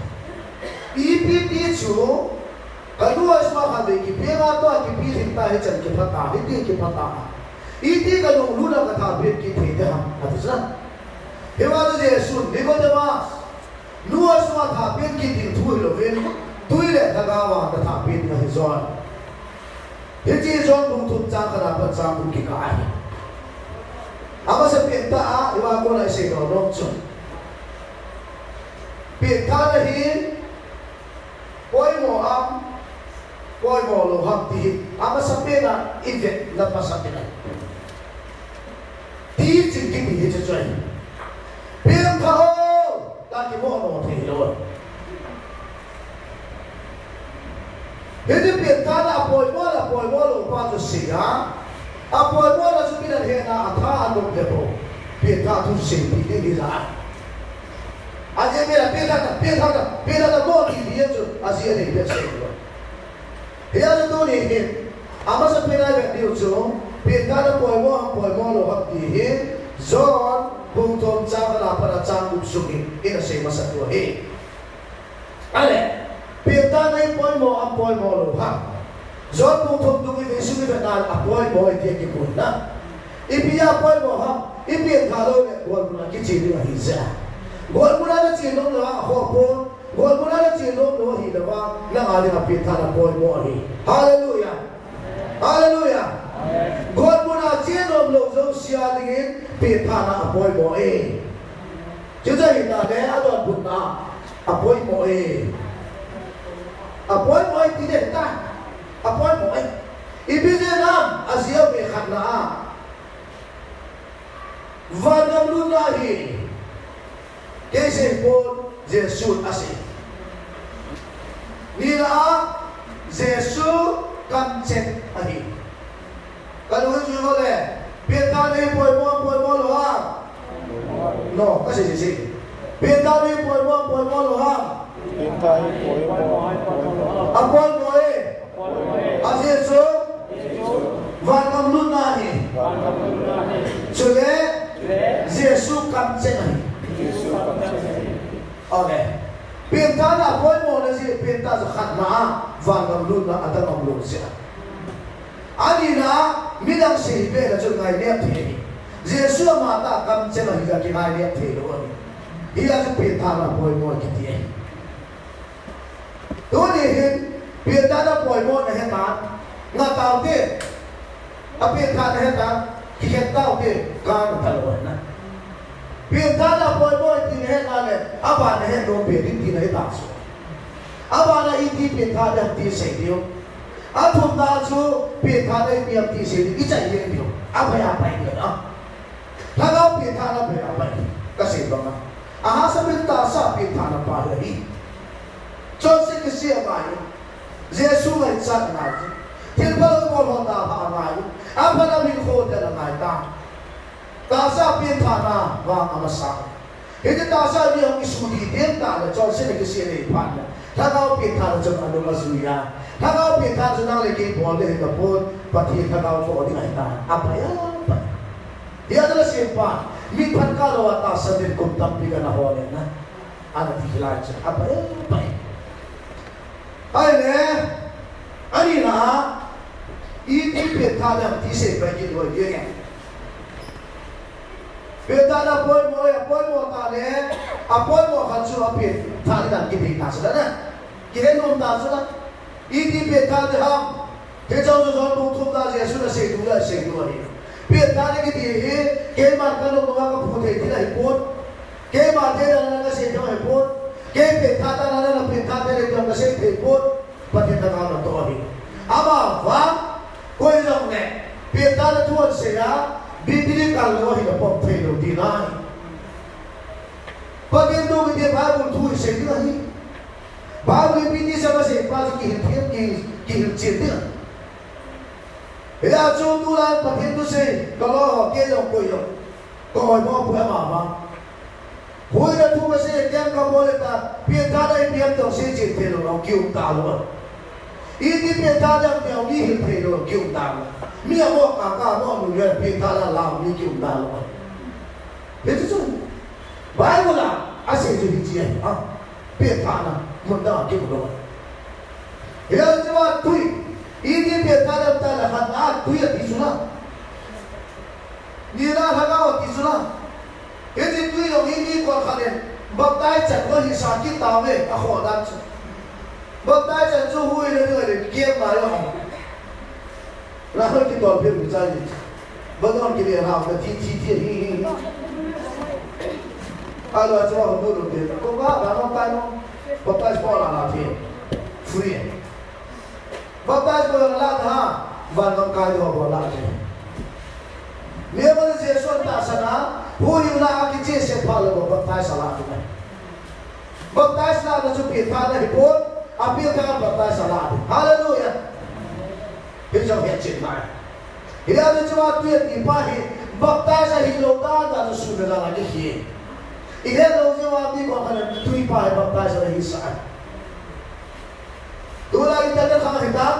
Ipi tisu, kedua semua kali kipi atau kipi cinta hejan kipa tak, itu kipa tak. Itu kalau ulu nak kata ber kipi dah, ada sana. Hewan tu Yesus, ni kau mas. Dua semua tak ber kipi tu loven, tu le tagawa tak ber ni hizon. Hiji hizon buntut cang kerana cang buki kai. Apa sepinta ah, hewan kau nak sekau nongcung. Biệt tha là hiền, coi mò am, coi mò lô hấp thì, ama sampai na invent lepas sampai na. Ti chính kinh thì hết rồi. Biệt tha ho, ta chỉ mò nọ thì rồi. Jadi biệt tha là coi mò lô pa tu sia, coi mò là chúng ta hiện na tha anh luôn đẹp không? Biệt tha tu sia thì đi ra. Aje mera peta da mo ki dia tu aje ni dia sekali. Dia tu ni ni. Ama sa pena ga dia tu peta da poi mo lo hak di he zon bung tom cha la para chang up suki ina se masa tu he. Ale peta nai poi mo lo hak. Zon bung tom tu ki suki da na poi mo dia ki pun na. Ipia poi mo ha ipia thalo ne bol na ki chi ni hi za. Gol mula na chin dong la ho pon God mo na chilo no hi dawa na ngali na pitha na boy mo hi. Hallelujah. Hallelujah. God mo na chilo lo zo sia dingin pitha na boy mo eh. Chứ giờ hiện tại đấy adon bụng na apoy mo eh. Apoy mo ti de ta. Apoy mo eh. Ibig nam Asia be khat na. Vanam lu nahi. Kese po Jesus asi. Nila Jesus kancet ahi. Kalau itu boleh. Beta ni boy mo loha. No, kasi sisi. Beta ni boy mo loha. Beta ni boy mo. Apol boy. Asi so. Vanam lu nahi. Sule. Jesus kancet ahi. Okay. Pinta na boy mo na si pinta sa khatna vangam lu na atang lu siya. Ani na midang si be na chung ngai ne the. Jesu mata kam che na higa ki ngai ne the lo. Hiya chu pinta na boy mo ki tie. Do ni hin pinta na boy mo na he ta nga taw te. A pinta na he ta ki he taw te ka na lo na. Pinta na boy mo ti he na le aba na he do pe ti na ta so. Aba na iti pinta da ti se dio. Athum na chu pinta na pi ti se di chai ye dio. Aba ya pai dio na. Lagaw pinta na pe aba. Kasi ba na. Aha sa pinta sa pinta na pa hi. Chon se ki sia mai. Jesu ngai chat na. Til ba ko lo ta ha mai. Aba na min kho da na mai ta. Tasa pinta na wa amasa. Hindi tasa niya ang isudi din ta na chon sila kasi ni pan. Tagaw pinta na chon ano masuya. Tagaw pinta sa nang lagi bol de kapon pati tagaw ko di ay ta. Apa ya? Dia adalah siapa? Mi pan kalau atas din kum tampi ka na hole na. Ana tihilan siya. Apa ya? Apa ya? Ay ne. Ani na. Iti pinta na tise pa gid wa yun. Beta na boy mo ta le apoy mo kan su apit thali dan ki beta sa na kiren nom ta sa iti beta de ham he chau so so thum da jesu na se du ni beta ne ki di he ke mar ka lo ka ka phute ti lai pot ke ma de na na se jo he pot ke beta ta na beta de le ka se the pot pati ta ka na to ni aba wa koi jong ne beta na thuan se ya Bibili kalau hidup pemfelo di lain. Bagian itu dia baru tuh segala baru bini sama siapa sih kihir cinta. Ya contohnya bagian itu sih kalau dia yang koyo, kau mau buat apa? Boleh tuh masih dia kau boleh tak? Biar dia tuh sih cinta lo kium tahu. Ini biar dia yang kihir pelo kium tahu. Mia mo kakak mo nuye pinta la lam ni ki unda lo. Itu tu. Bible la asyik jadi dia. Pinta na munda ki lo. Ya jawab tu. Ini pinta la ta la hat tu ya disuna. Ni la lagao disuna. Ini tu yo ini ko khalen. Baktai chat ko hisaki tawe akho dan. Baktai chat chu hui le kiem ma yo. Lalu kita ambil bicara, betul kita ramai ti. Kalau cuma dulu dia, kau apa tano, bapak sekolah nanti, free. Bapak sekolah nanti ha, bandung kaya bola nanti. Dia mana Yesus tak sana, hui ulah kita sepala bapak salah tu. Bapak salah tu kita dah hipot, ambil kan bapak salah. Haleluya. Hijau yang cinta. Ini ada cuma tu yang dipahi. Bakta saya hidup dah sudah lagi hi. Ini ada cuma di kau kan tu dipahi bakta saya hisap. Tu lagi kita kena hitam.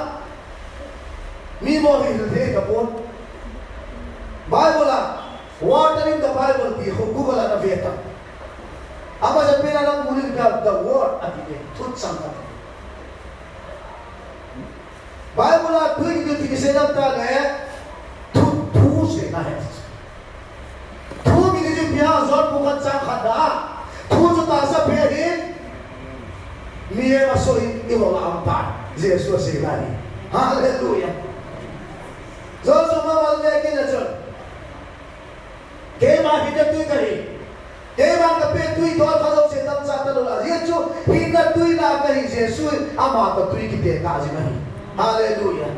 Mimo hidup deh kapun. Bible lah. Water in the Bible di Google ada beta. Apa sampai dalam murid the word ati tut sangka. Bible la tu itu tiga sedap tak ada tu se na hai tu ni je biar zon bukan sang khada tu tu tak sa perin mie masoi iwala ampa Jesus sigani hallelujah zo mama le ke na chon ke ma hidap tu kari ke ma ka pe tu do thalo se tam sa ta lo la ye chu hidap tu la kari Jesus ama ta tu ki te ka ji mai hallelujah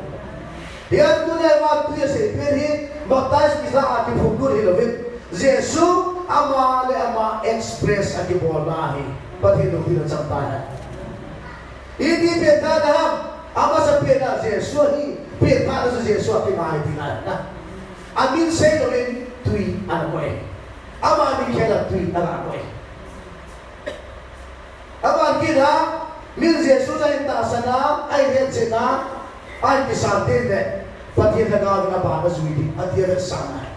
ya tu ne ma tu se pe hi baptize ki sa ki fukur hi lovin Jesus ama le ama express aki bol na hi pati do pina champa ini peta dalam apa sepeda Yesus ini peta itu Yesus apa yang tinggal na amin saya dolen tui anak kau apa amin kira tui anak kau apa kira min Yesus yang tak sana ayat sana ayat kisahnya deh pati negara dengan bahasa Sweden pati ada sana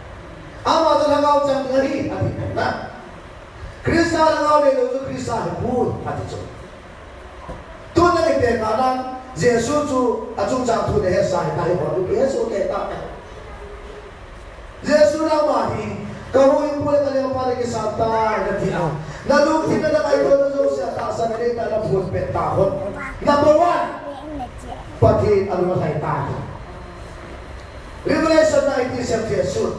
apa tu negara macam ni pati na Kristen negara ni tu Kristen pun pati tu tu nak kita kadang Yesus tu acung jatuh deh saya kali baru Yesus kita Yesus nama ni kamu yang boleh kali apa lagi santai nanti lalu kita nak ikut tu siapa asal ni dalam buat petahun number 1 pagi alumni saya Revelation 19 Yesus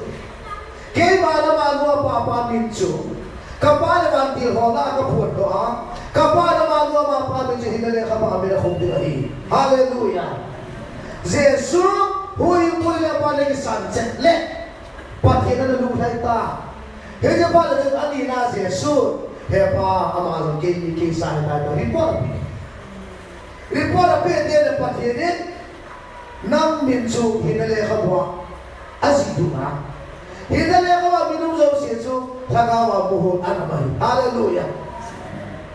kemana malu apa mincu kapal mantil hola kapur doa kapal malu apa mincu hinale kapal ambil khum dirahi haleluya Yesus hui mulai apa lagi sunset le patina lu haita heja pala de anina Yesus hepa amazon ke sai ta report pe de patina nam mincu hinale kapwa aziduna hinale kapwa minum zo Yesus thagawa muhul anamai haleluya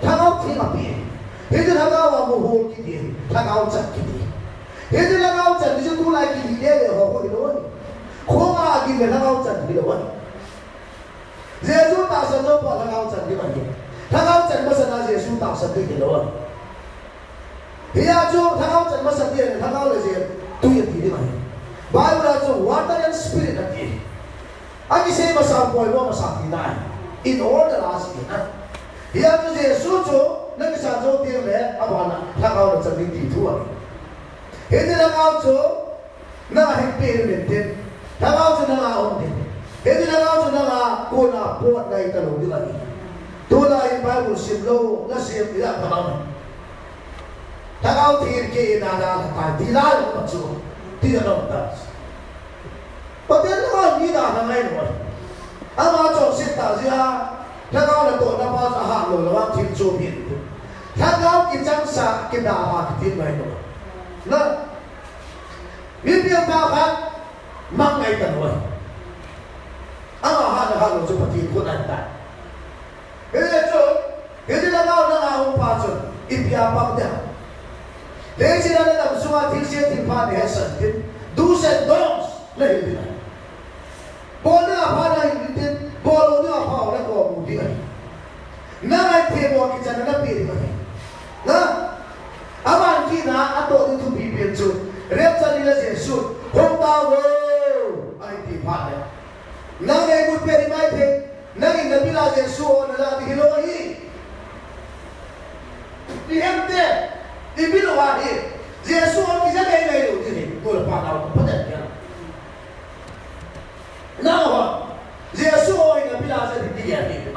thagaw thingapi heja thagawa muhul kiti thagaw chak kiti heja thagaw chak ni tu lai kiti de ho ko iloi khoma gi me thagaw chak di loi Yesus ta sa zo pa thagaw chak di mai thagaw chak masana Yesus ta sa di loi hiya jo thagaw chak masana di thagaw le je tu ye di mai Bible jo water and spirit ati Aki say masam boy mo masam tinay. In order as ina. Hiya to Yesus jo nagisa jo tiang le abana thakaw na chandi ti thuwa. Hindi lagaw jo na higpir mintin. Thakaw jo na on din. Hindi lagaw jo na kuna pot na italo di lagi. Tula in Bible simlo na sim ila thakaw. Thakaw tir ke na na ta dilal mo jo. Ti na tas. Patel naman nila na ngayon. Ang mga chong sita siya, nagaw na to na pa sa halo lawang timsubin. Nagaw kitang sa kinaha kitin ngayon. Na, bibiyang kakat, mangay tanaway. Ang aha na halo sa patin ko nanda. Hindi nagaw na nga akong pason, ipiyapang niya. Dahil sila na nagsumating siya timpa ni Hesan, do's and don'ts na hindi na. Boleh apa dah ini? Boleh apa orang kau budi ni? Nama itu boleh kita nak pilih ni. Nah, aman kita atau itu bibir tu. Repsa ni lah Yesus. Kau tahu? Ayat mana? Nama itu pilih mai tu. Nama itu bila Yesus orang di hiloi. Dihemte, dibilu wahid. Yesus orang kita kaya itu ni. Kau lepas tahu pada dia. Nawa, Yesus orang yang bila saya dia ni,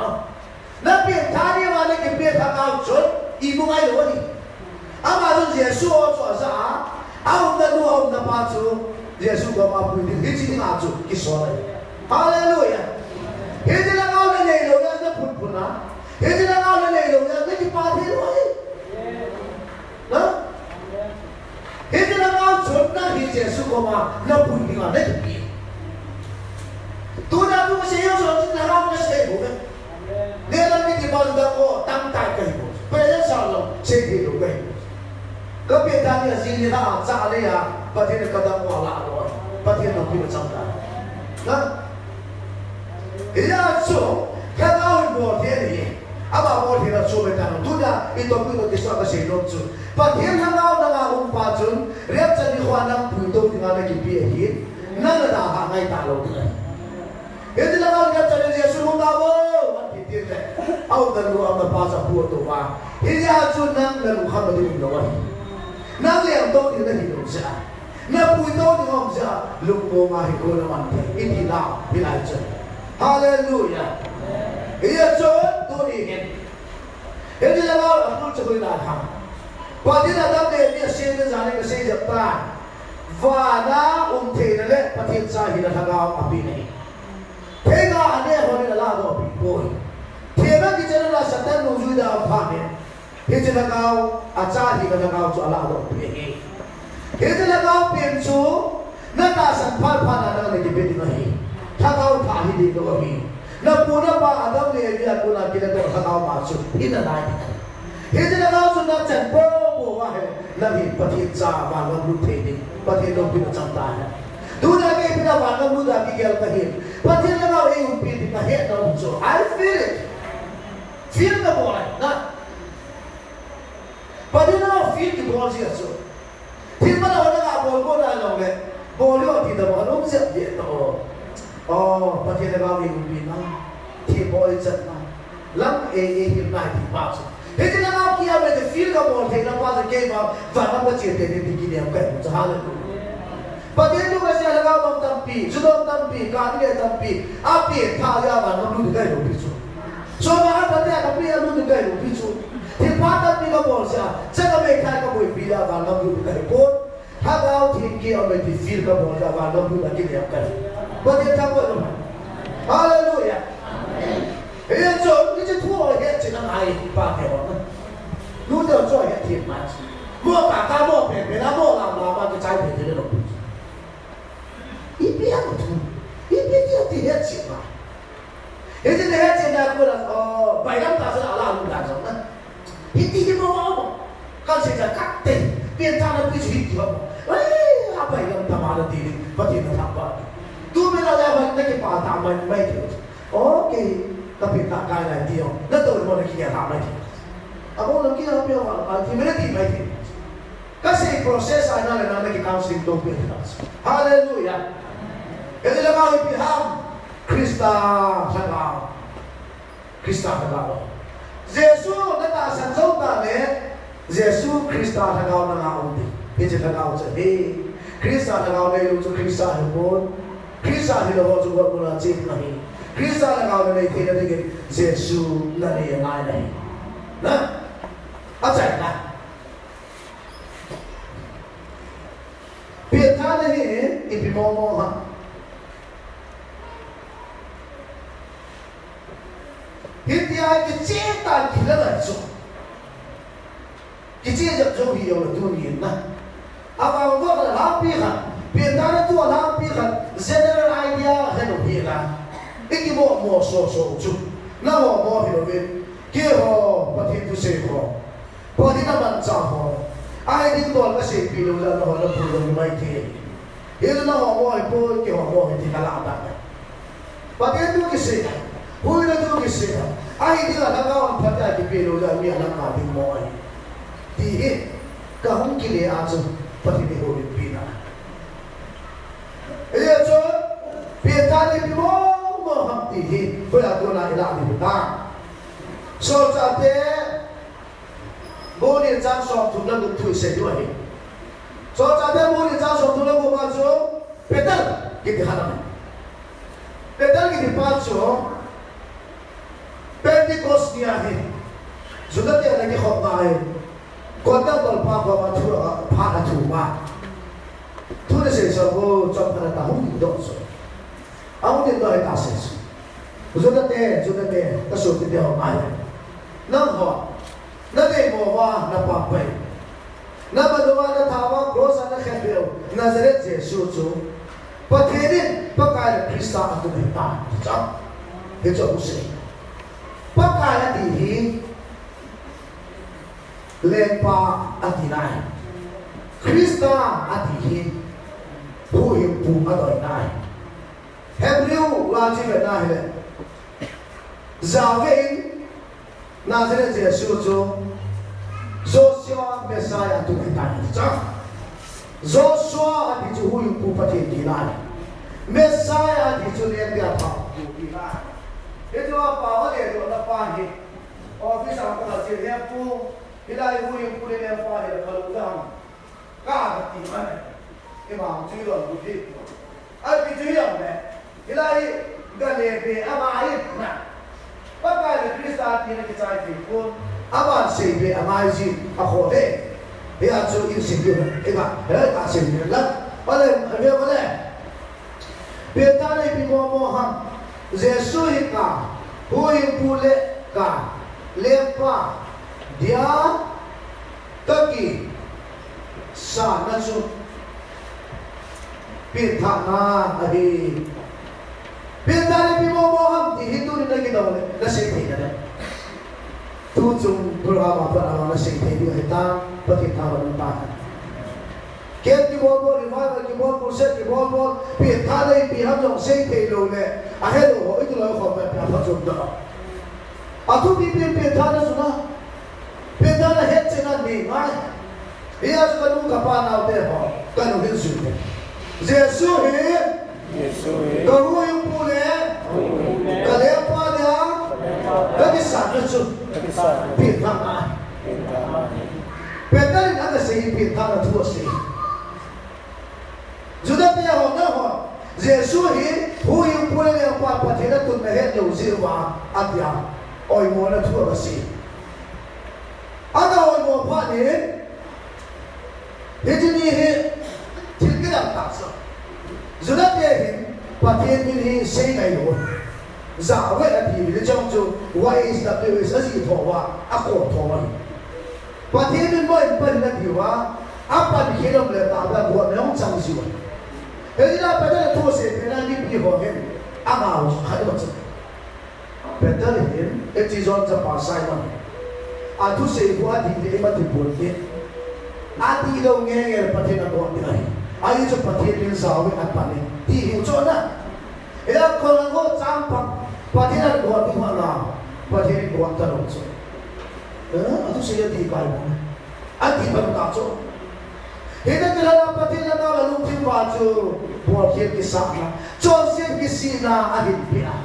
nabi tadi mana kita thakau cun, ibu ngai loh ni. Ama tu Yesus orang sah, awak dah luar awak dah pacu, Yesus kau mampu ni, hiji ni acu, kisah ni. Haleluya. Hiji lang awak ni loh, yang dah pun punah. Hiji lang awak ni loh, yang dah dipati loh ni. Nah, hiji lang awak cun, nak Yesus kau mah, nak pun ni mana tu. Tu dah tu masih yang soal dalam masih bukan. Dia lagi di bawah ko tangkai kau. Pada salam sedih tu kau. Kepitan dia sini dah cakap dia, pasti dia kata wala loh, pasti dia nak pergi macam nah. Ia so kalau buat dia ni, apa buat dia so betul. Tu dah itu pun kita kasih notsu. Pasti dia nak orang pajun, dia jadi kawan putu dengan lagi biaya. Nana dah hangai tahu tu. Itu lah kalau kita cari Yesus mengawal, kita tidak. Awak dah luar berpasa buat tu, hiện giờ chúng nang là lục kham batu đâu nang liang to thì là gì đâu sao na bùi to thì không sao lục bồ mà hiểu là mình thấy ít thì nào thì lại chơi hallelujah hiện giờ tôi đi hiện giờ là bao là tôi chơi là thằng và thế là đam mê như xây nên giải cái xây dựng ta và đã thế này lệ phát hiện ra hiện là thằng nào mà bị này thế cả anh em họ đi là đâu bị bồi thế mà cái chuyện là sát tan nô duy đạo phàm này hiện giờ là cao cha thì là cao cho Allah đâu bị hiện giờ là cao biến số nó ta sản phát là đang lấy cái bên này thằng cao phá đi đi đâu bị nó buồn nó ba adam này bây giờ buồn là cái đó thằng cao mà chụp hiện là này hiện giờ là cao cho nó chẳng bao bộ mà là hiện phát hiện ra và nó luôn thế đi phát hiện đâu bị nó chẳng ta Dua lagi kita bangun muda pikir kahir. Pasal kalau EU pilih kahir dalam so, I feel the ball, nah. Pasal kalau feel the ball sih so. Tiba mana orang apa ball dah long le, ball itu tidak ball, orang siap dia tu. Oh, pasal kalau EU pilih nah, tiap ball cat nah, lang pilih nah di pas. Jadi kalau kita berada feel the ball, kita pasal kita faham macam ni dia bukan jalan tu. Pasal itu kasi alaga bang tampi, sudah tampi, kani tampi, api thaya bang kamu juga itu bisu. So maka tadi kamu yang lu juga itu bisu. Tiap tampi kamu bolsa, saya mereka kamu bila bang kamu juga itu. Hagau tinggi orang di feel kamu bolsa bang kamu lagi dia kan. Pasal kamu itu, haleluya. Ini so ini tua ya jangan air pakai orang. Lu dah做也挺难，莫把他莫别别他莫老把就栽培这种。Ipi aku tu, ipi dia tidak cuma. Itu dia cuma aku lah. Oh, bayam tak salah Allah lu dah sana. Itu dia mau apa? Kalau saya kata, biar tanah itu hidup. Apa yang tak mahu diri, pasti nak apa? Tu bila dia balik ke patah main tu. Okay, tapi tak kaya dia. Nanti orang mana kita tak main. Aku lagi apa yang malah, mana dia main. Kasi proses ana na nang counseling to Pilipinas. Hallelujah. Jadi lang ipiham Krista sagao. Yesus natasan sauta ne Yesus Krista sagao na ngaundi. Hindi sagao sa he. Krista sagao na yung Krista hipon. Krista hilo jo ko na chip nahi. Krista sagao na ite na digin Yesus na ne ngai. Na? Achai na. Biar thana he ipimomo ha. Hindi ay kecita kita lah so. Kecita jab jo hi yo dunia na. Apa orang tu happy kan? Biar tu happy kan? General idea kan dia kan. Iki mo so tu. Na mo hilo bin. Kio pati tu se ho. Pati na man cha ho. Ai din tu kasi pilo la no la pulo mai ke. Itu na mo po kio mo hindi kala ata. Pati tu kasi Hui na tu kisah. Ai dia nak kau pada di pelu dah ni anak mati mau ai. Di kahun kile aja pati di hui pina. Ia tu pita di mau ham di hui aku nak ilah di butang. So jadi boleh jangan sok tu nak tu sejuah ni. So jadi boleh jangan sok tu nak baca petal kita haram. Petal kita baca Pentecost niya he. Sudah dia lagi khotbah he. Kota tolpa ko mathura phana thuma. Thune se sabo chapana ta hum do so. Amu de do ta se. Sudah te ta so te ho mai. Nang ho. Na de mo wa na pa pai. Na ba do na thawa cross na khebeu. Nazareth Jesus chu. Pathedin pakai Krista atu ta. Cha. He cho usai. Pakai hati lepa hati nai, Krista hati buim bu adoi nai. Hebrew lagi bernah le. Zavein Nazareth Yesus jo Joshua Messiah tu kita ni. Joshua hati tu buim bu pati nai. Messiah hati tu lihat dia apa bu nai. Itu apa awal itu apa ni? office ang kasi hepo hilai hui puli le fa he kalutang ka ti man imam chui lo buti ai bi chui yang ne hilai gale be amai na pakai le krista ti ne kitai ti ko aban se be amai ji a kho he he a chu in se bi e ba he ta se bi la pa le me ba le be ta ne bi mo ham jesu hi ka hui pule ka lepa dia taki sa na su pitha na ahi pitha ni pi mo ham ti hindu ni lagi daw na se thi na tu chung programa pa na na se thi di heta pakita wa na pa ket ki bo revival ki bo set ki bo pitha nei pi ham jong se thi lo le a he lo ho itu lo kho pa pa chung da atu pi pitha na su na pitha na het che na ni mai ia su ka nu ka pa na te ho ka nu hin su jesu hi ka hu yu pu le ka le pa dia ka ki sa na su pitha na pitha ni na se hi pitha na tu se juda pe ho na ho jesu hi hu yu pu le pa pa the na tu na he lo zi wa atia oi mo na tu ba si ada oi mo pa ni he ji ni he til ki dam ta sa juda pe hi pa the min hi se ngai lo za we a pi le chong chu why is the place as you tho wa a ko tho wa pa the min mo pa na pi wa a pa bi he lo le ta ba bo na ong chang si wa he ji na pa da tho se pe na ni pi ho he a ma ho ha de ba chu better him it is on the Simon atu se ko adi de ma ti bol ke adi lo nge nge pathe na ko ni ai ai chu pathe din sa we at pa ni ti hi cho na ela ko na go cham pa pathe na ko ti ma na pathe ni ko ta ro chu atu se ya ti kai ba adi ba ta chu he na kala na pathe na na lu ti ba chu bol ke ki sa na cho se ki si na adi pia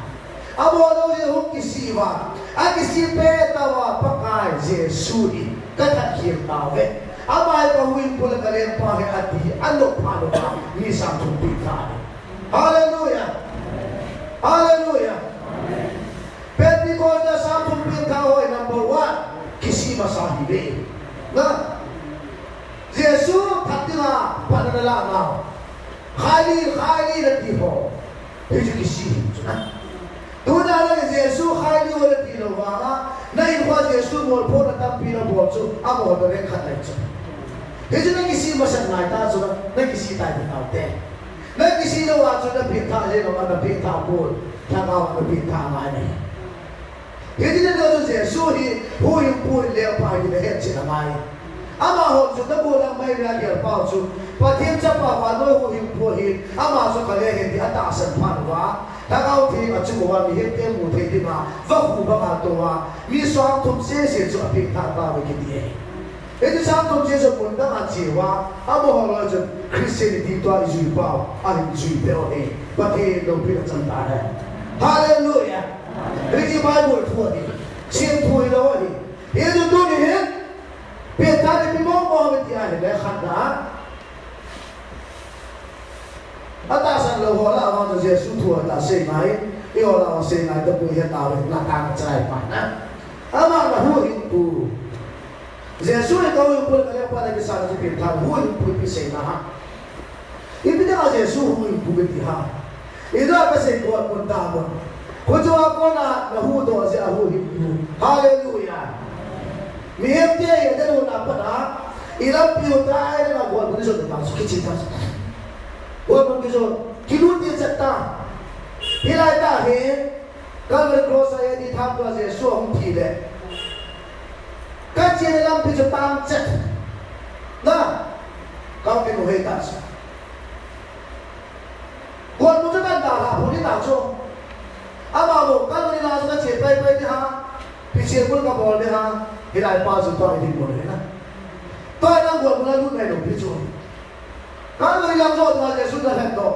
abo lo ye hum kisi wa a kisi pe ta wa pakai jesu ni ka ta khir ta ve abai ko hui pul ka le pa he ati allo pa lo pa ni sa tu pi ta hallelujah hallelujah Pentecost na sa tu pi ta ho number 1 kisi masahi ve na jesu thatina panala na khali na ti ho he ji kisi na Tuna lang Yesu khali wala tilo wa na inwa Yesu mol po na tampi na bolso amo do ren khat lai chu he ju na kisi masan ngai ta chu na kisi ta ni ta te na kisi no wa chu na pi tha le no na pi tha bol tha ka wa pi tha ngai nei he ju na do Yesu hi hu yu pu le pa ni le he chi na mai ama ho chu ta bo la mai ra ya pa chu pa thiem cha pa wa no hu yu pu hi ama chu ka le he ti ata san phan wa Tagaw ti at sumuha mi hete mo te di ma vaku ba ka to wa mi swang tum se se chu apik tha ba we ki di e ti sang tum se so pun da ma chi wa amo ho lo chu Christianity to a ju pa a ju pe o e ba te lo pi na chan ta hai hallelujah ri ti bible thu di chen thu lo wa ni e ju tu ni he pe ta ni mi mo mo ti a le khat na Atasan lo ho la wa je su thu ta se mai e ho la se ngai to pu he ta we la ka chai pa na ama la hu in tu je su le ko pu ka le pa la ke sa ji pi ta hu in pu pi se na ha i bi da je su hu in pu bi ha i da pa se ko ko ta mo ko jo ko na hu do se hu in pu hallelujah mi he te ye de lo na pa na i la pi o ta ai na ko ko so ta su ki chi ta Walaupun kita kilut dia cakta, hilai dah he, kalau cross saya di tháp tu saya suam ti le, kan dia dalam tu tam cak, nah, kau perlu hebat. Kau mungkin kan dah lah, boleh tak so, apa bu, kalau ni langsung kan cepai pai dia, pisir pun kau boleh dia, hilai pas tu tak ini boleh na, tu ada gua mula lu ni pisir. Kalau yang zo tu ada sudah hendak,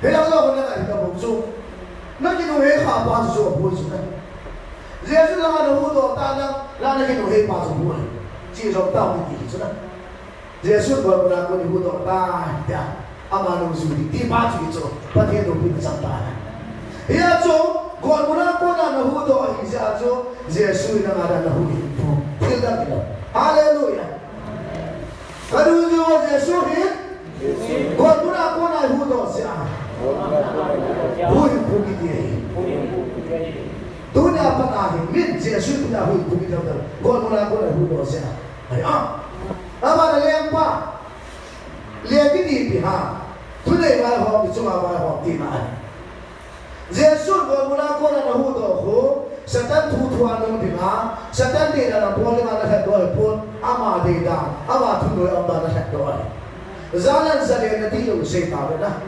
yang zo boleh tak kita bungsu. Nanti tu hei apa tu zo bungsu kan? Jesus na ano hudo tanang lana kinuhi pa sa buhay. Jesus tao hindi so na. Jesus ba na ko ni hudo ta ya amano zuri di pa so pati no pin sa ta. Ya so ko muna ko na hudo ay sa so Jesus na ngada na hudo. Tilda kilo. Hallelujah. Karujo Jesus hin. Ko muna ko na hudo siya. Hudo pugi dia. Dunia apa akhir min Jesus punya hudo pugi dia. Ko muna ko na hudo siya. Ay ama na lempa. Lihat ini pihak. Today my home cuma my home timah. Jesus bermula kau nak hudo ho, setan tuan orang dimana, setan dia dalam boleh mana hedor pun, ama dia dah, ama tu doi ama dah hedor. Zalan zalan nanti lu setan dah.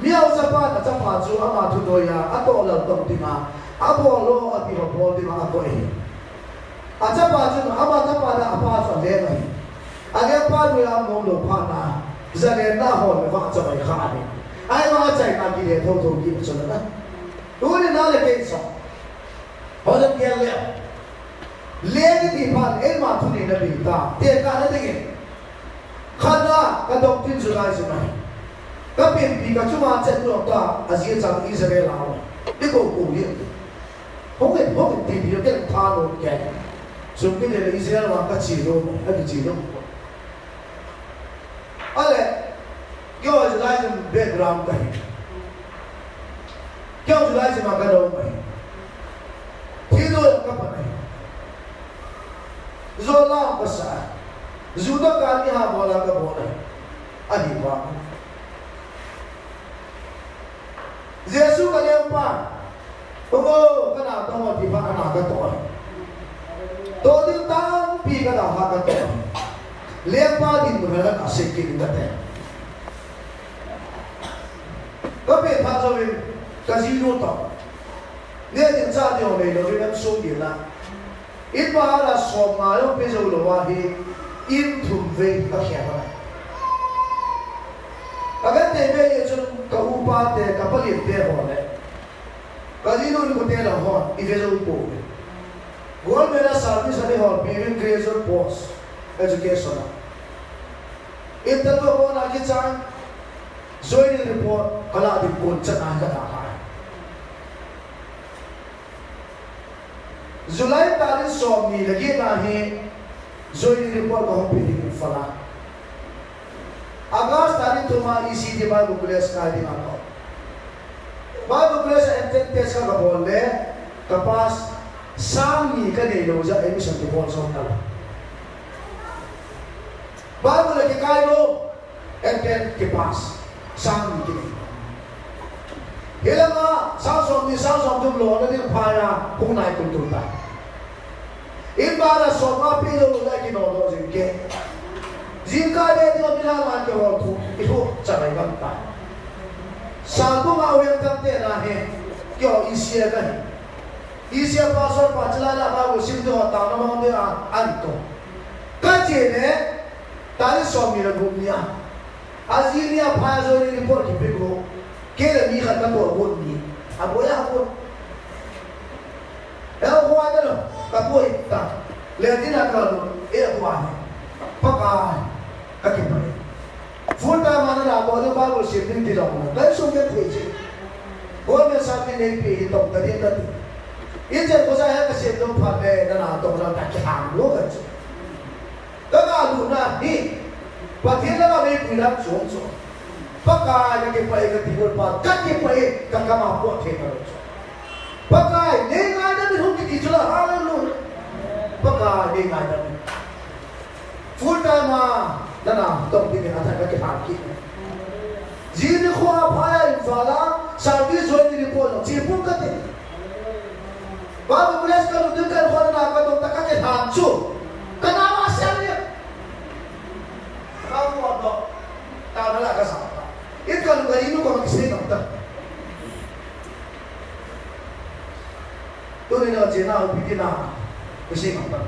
Miau cepat cepat tu ama tu doi ya, atau orang tu dimana, apa lo ati bol dimana apa ini. Cepat tu ama cepat dah apa sahaja ni. Agar apa doi ama lo pana. Zanen na hon fa cha bai kha ni ai ma chai na ki le tho tho ki so na do ni na le ke so ho da ke le ni pa el ma thu ni na bi ta te ka na de ke khana ka dok tin su lai su mai ka pin bi ka chu ma chen lo ta a ji chang Israel la ni ko ko ni ho ke ti bi ke tha lo ke so ke le Israel wa ka chi lo a chi lo ale kyo julai jam background kai kyo julai jam ka do mai thido ka pa nai zo la ka sa zuda ka ni ha bola ka bola ani ba Jesus ka le pa ogo ka na to ti pa ana ka to din tang pi ka da ha ka to lepa din mula ka sikin date kape phazawin casino to ne din cha de me lo rin so ye la in ba la so ma yo pe zo lo wa hi in thum ve ka kya ba agar te me ye chun ka upa te ka pali te ho le casino ni ko te la ho i ve zo po gol mera service ane ho payment grazer post education. Ito to po na kitang join report kala din po sa nakakatahan. July tarin som ni lagi nahi join report ko piling fala. August tarin tuma isi di Bible class ka di ako. Bible class entrance test ka bolle kapas sami ka ni lo ja emission to bol so tala. Bible lagi kayo enten ke pas sang ni. Hilama sang som dum lo na din phaya kung nai tung tung ta. Imbara so ma pilo lagi no do jinke. Jinka de dio bilala ke ho thu ito chabai gam ta. Sa tu ma wen tam te na he kyo isia ga. Isia pasor pachla la ba wo sim do ta na ma de an to. Ka che ne tari somi la gumnia azilia phazo ni report ki pego kele mi khat to bon ni aboya ko el ko adalo ka boy ta le dina ka do e ko ani paka ka ki pa full time ana la bo de ba ko shifting di la mo dai so ke pheje ko me sa ne pe to ta de ta ye je ko sa ha ka shif do pha le na na to la ta ki ha lo ka Kaka luna ni, patila ka may pilang sonso. Pagka nagkipay ka tigol pa, kakipay kakamapo at hekaroso. Pagka hindi nga namin hukiti sila, hallelujah. Pagka hindi nga namin. Full time na tong din natin kakipaki. Zini ko apaya yung fala, sabi so hindi po, sipong kati. Bago mulas ka nung ka na nakatong takakithanso. Kanawa siya niya. Kamu ada tak ada ke sana. Itu kalau gari itu kau kisah tak. Tu ni nak cina bikin nak kisah tak.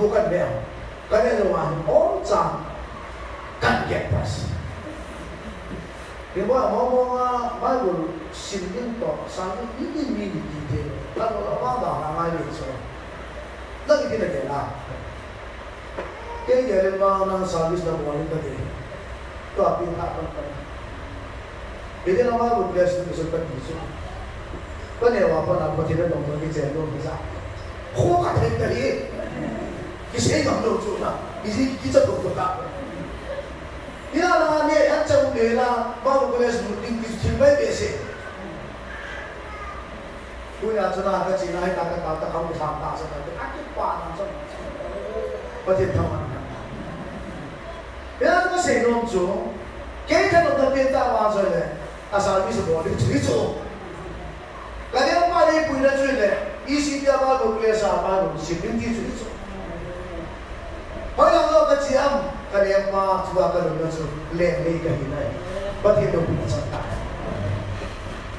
Bukan dia. Kerana orang orang kan get pas. Kaya mo Bible sinding to sa hindi mini detail. Lalo na na ngai so. Lagi tinagala. Kaya gaya ng service na buwan ka din. Ito apin hapon pa. Pwede na Bible bless ng isang pag-iso. Panewa pa na pati na ng mga gizelo bisa. Ko ka tayo dali. Kasi ang lutso na. Kasi kita tutuka. Ina ni at sa mula bago ko les muting disibay bese. Kuya sa na kasi na nakakata ka mo sa taas sa natin. Akit pa nang sa. Pati taman. Ina kasi nung so, kaya ka nung napita wa so le. Asabi sa body tuliso. Kaya pa rin po na tuloy. Isip niya bago ko les sa bago sipin di tuliso. Hoy ang ka siyam kaya mga tuwa ka nun so lele ka hinay. Ba't ito pinasanta?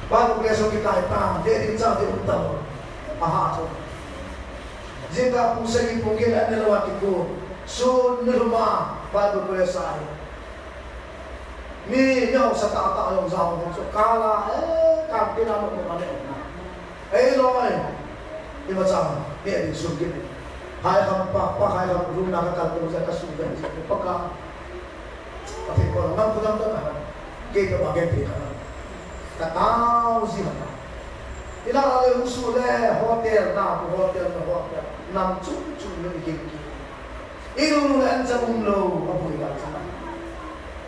Bago preso kita ipang, di sa ating utaw. Mahato. Jika pusa ni pungkil at nalawati ko, so niluma bago preso ay. Mi nyaw sa tata yung sa ako. So kala, kampi naman mo maniw na. Loy, di ba sa di sugin. Kaya kang kaya kang room nakakalpong sa kasugan. Pagka, pati ko naman ko lang na, kaya bagay ka. Tataw siya na. Ilang yung usule, hotel na, nang chung-chung yung ikiki. Inunulan sa umlo, mabuhilan sa na.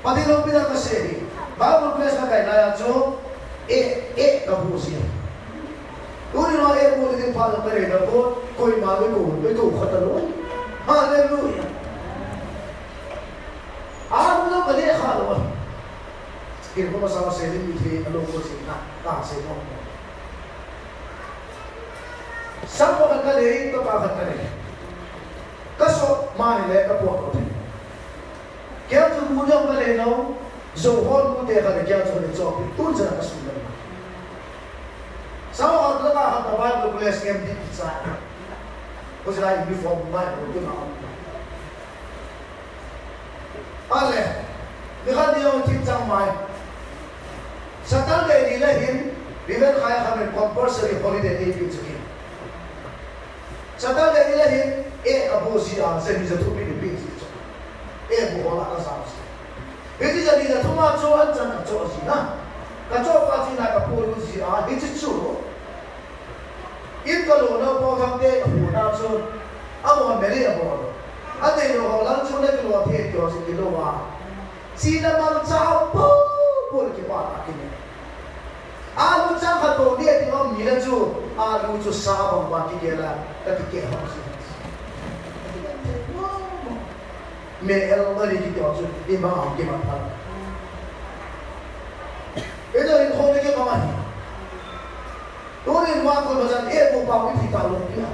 Pati nung pinakasiri, bago bless na kayo, na so, kabusiya. Uri mga mo din pala pa rin ako, ko'y malulo, ito katalon. Hallelujah! Ano lang kali akalawan? Kaya ko masama sa ilin, hindi aloko sila, kasi mo. Saan ko kagali, ito kakagali. Kaso, mahile ka po ako. Kaya ito muna ang malinaw, zohon mo tayo kagagyan sa nito, pitun sa nakasundan mo. Sama ka talaga ang Bible bless him din sa kasi like before Bible yun ako. Ale, dikan niyo ang tinsang may sa tagay nila bilang kaya kami compulsory holiday living sa him. Sa tagay nila abo siya sa nisa to Philippines. Buhala ka sa asin. Hindi siya nila tumatsuan sa natsuan siya. Kacopa sila kapuro siya, hindi tsuro. Inkalo na po kami na so, ang mga meri ako. At yung lang so na kiluwa tiyo sa kiluwa. Sila mang sa po, puro kipata kini. Ano sa kato di at yung nila so, ano so sabang makikila, katikira siya. May elmali dito so, ibang ang kimata. Ito rin ko naging mga niya. Turin mo ako basan, mo pa ako ipitalong niya.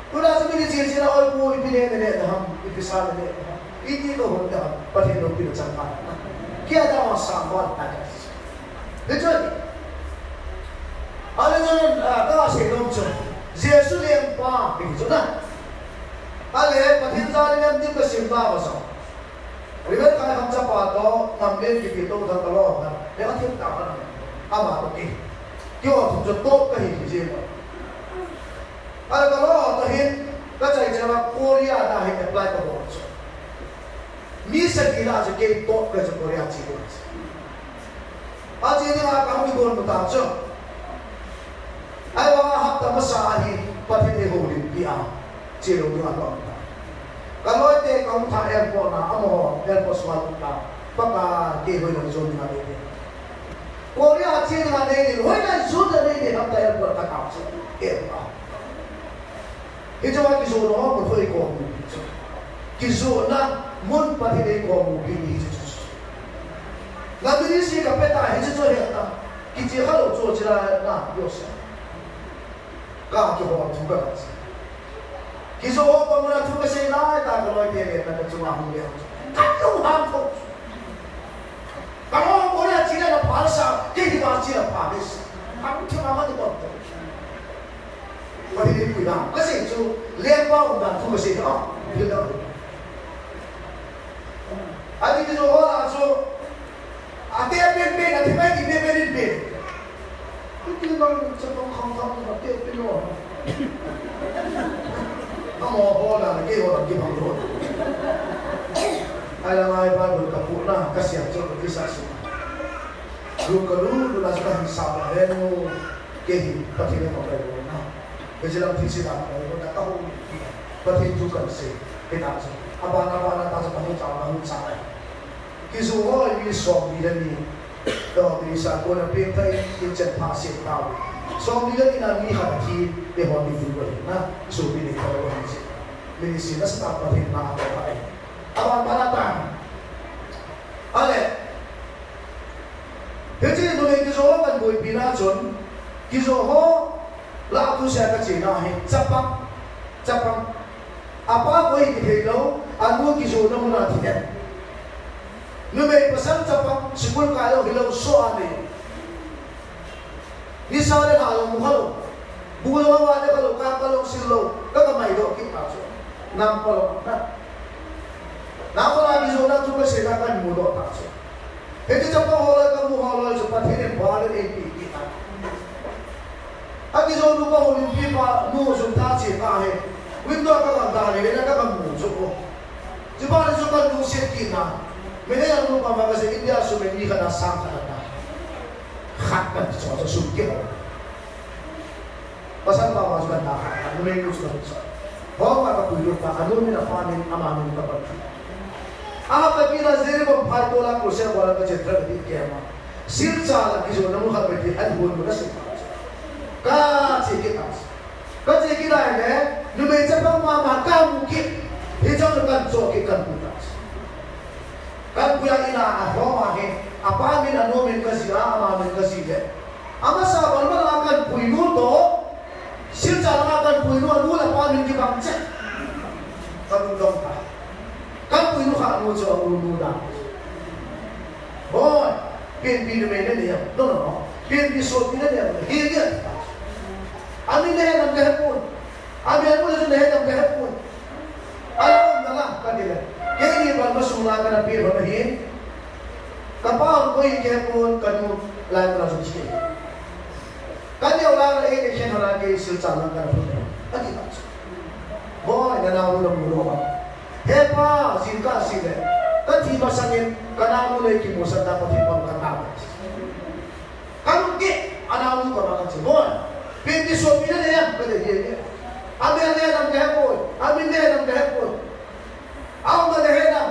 Kung nasa minisir sila, ay po ipinenene na ipisala niya. Hindi ko hunda, pati nung pinagsampan. Kaya daw ang sangwan tagas. Ito rin. Ano nyo, kasi nung siya, Jesu liyang pa, ito na. Ale, pati sa aling hindi kasi mabasa. Ribat kaya kang sapato, nambil kipito sa talo, dia kan kita kan, apa tu? Kyo tu jodoh kahi je. Ada kalau tahin, kacai jawa Korea dah hit apply ke bawah. Misa kira je ke top ke Korea cipu. Aja ini mah kamu di bawah betul je. Ayo hak tamasahi pati dehuli dia, cilu dua tahun. Kalau ite kamu tak airport na, amo airport swat na, pagka di hoy ng zone na rin. Korea chin na rin, hoy na zone na rin, hap ta airport ta kapsa, airport. Ito ang kiso no, kung hoy ko. Kiso na, mun pati rin ko mo bini Jesus. Nabili si kapeta, hindi to heta, kiti halo to sila na Diyos. Kaki ho ang tugas. Kiso ko pa muna ito kasi na, tagaloy din na nagsumahan niya. Kaluhan ko! Kamuha ko na sila na palsa, hindi ba sila palis? Ang tinaman ito. Palitin ko na. Kasi ito, lepa ko na ito kasi na. At ito ko na, so, ate pin ate mai di pin itu bang sebab khang ate pin lo amo hola lagi orang di bang lo ala ngai ba lu kapuna kasiap so bisa so lu kalu lu nasbah hisab reno kehi patine ko ba na bejelang tisi da ko da ka ho patin tu kan se kita so abana ta sa pahin sa kisu ho ni so ni ni to ni sa ko na pe tai in chen pa se ta so ni ni na mi ha ki de ho ni du na so bi ni ko ha se ni si na sa patin na ko ai awan balatan ale heji do le kisu ho kan boi pina chon kisu ho la tu se ka chi na he chapang apa koi ki thelo anu kisu na muna thian nume pasal chapang sikul ka lo hilo so ane ni sa le ka lo muhalo bulo wa ne ka lo ka lo silo ka ka mai do ki pa so nam pa lo na ko la kisu na tu ka se ka kan mu do ta so he ti chapang ho la ka mu ho lo so pa thene ba le e ki ta aki so nu ka ho ni pi pa nu so ta che ka he window ka ka da le na ka ka mu so ko ji ba le so ka nu se ki na mene yang nu pa ma ka se India so me ni ka na sam ka na khat ka so so su ke pasal ba wa so na ka nu me nu so so ho ma ka ku lu ka anu ni na pa ni ama ni ka pa aha ka kira zere ko phai to la ko se wala ka chetra di ke ma sir cha la ki so na mu kha be al bol mu na se ka che ke ta ka che ki la ne nu me cha pa ma ma ka mu ki he cha no kan so ke kan pu ta kan pu ya ina a ho ma he apa min anu min ka si ama min ka si ke ama sa bal ma la kan pu nu to sir cha la kan pu nu lu la pa min ki bang che kan dong ta kan pu nu kha nu cho nu da boy pin pi me ne ne no pin pi so pi ne ne he ge Amin ne nam ke pun. Amin pun ne nam ke pun. Alam dala kadile. Ke ni ban masula kana pir ba hin. Kapal koi ke pun kanu lai ra su chi. Kani ola ra e ke na ke sil chala kana pun. Ati ta. Boy na na lu mu ro. He pa sin ka si le. Ka ti ba sangin kana mu le ki mo sa ta pa ti pa ka ta. Kanu ke ana lu ko na ka chi. Boy Pinti so pina ne yan pada dia. Amin ne nam ke pun. Amin ne nam ke pun. Au ma ne nam.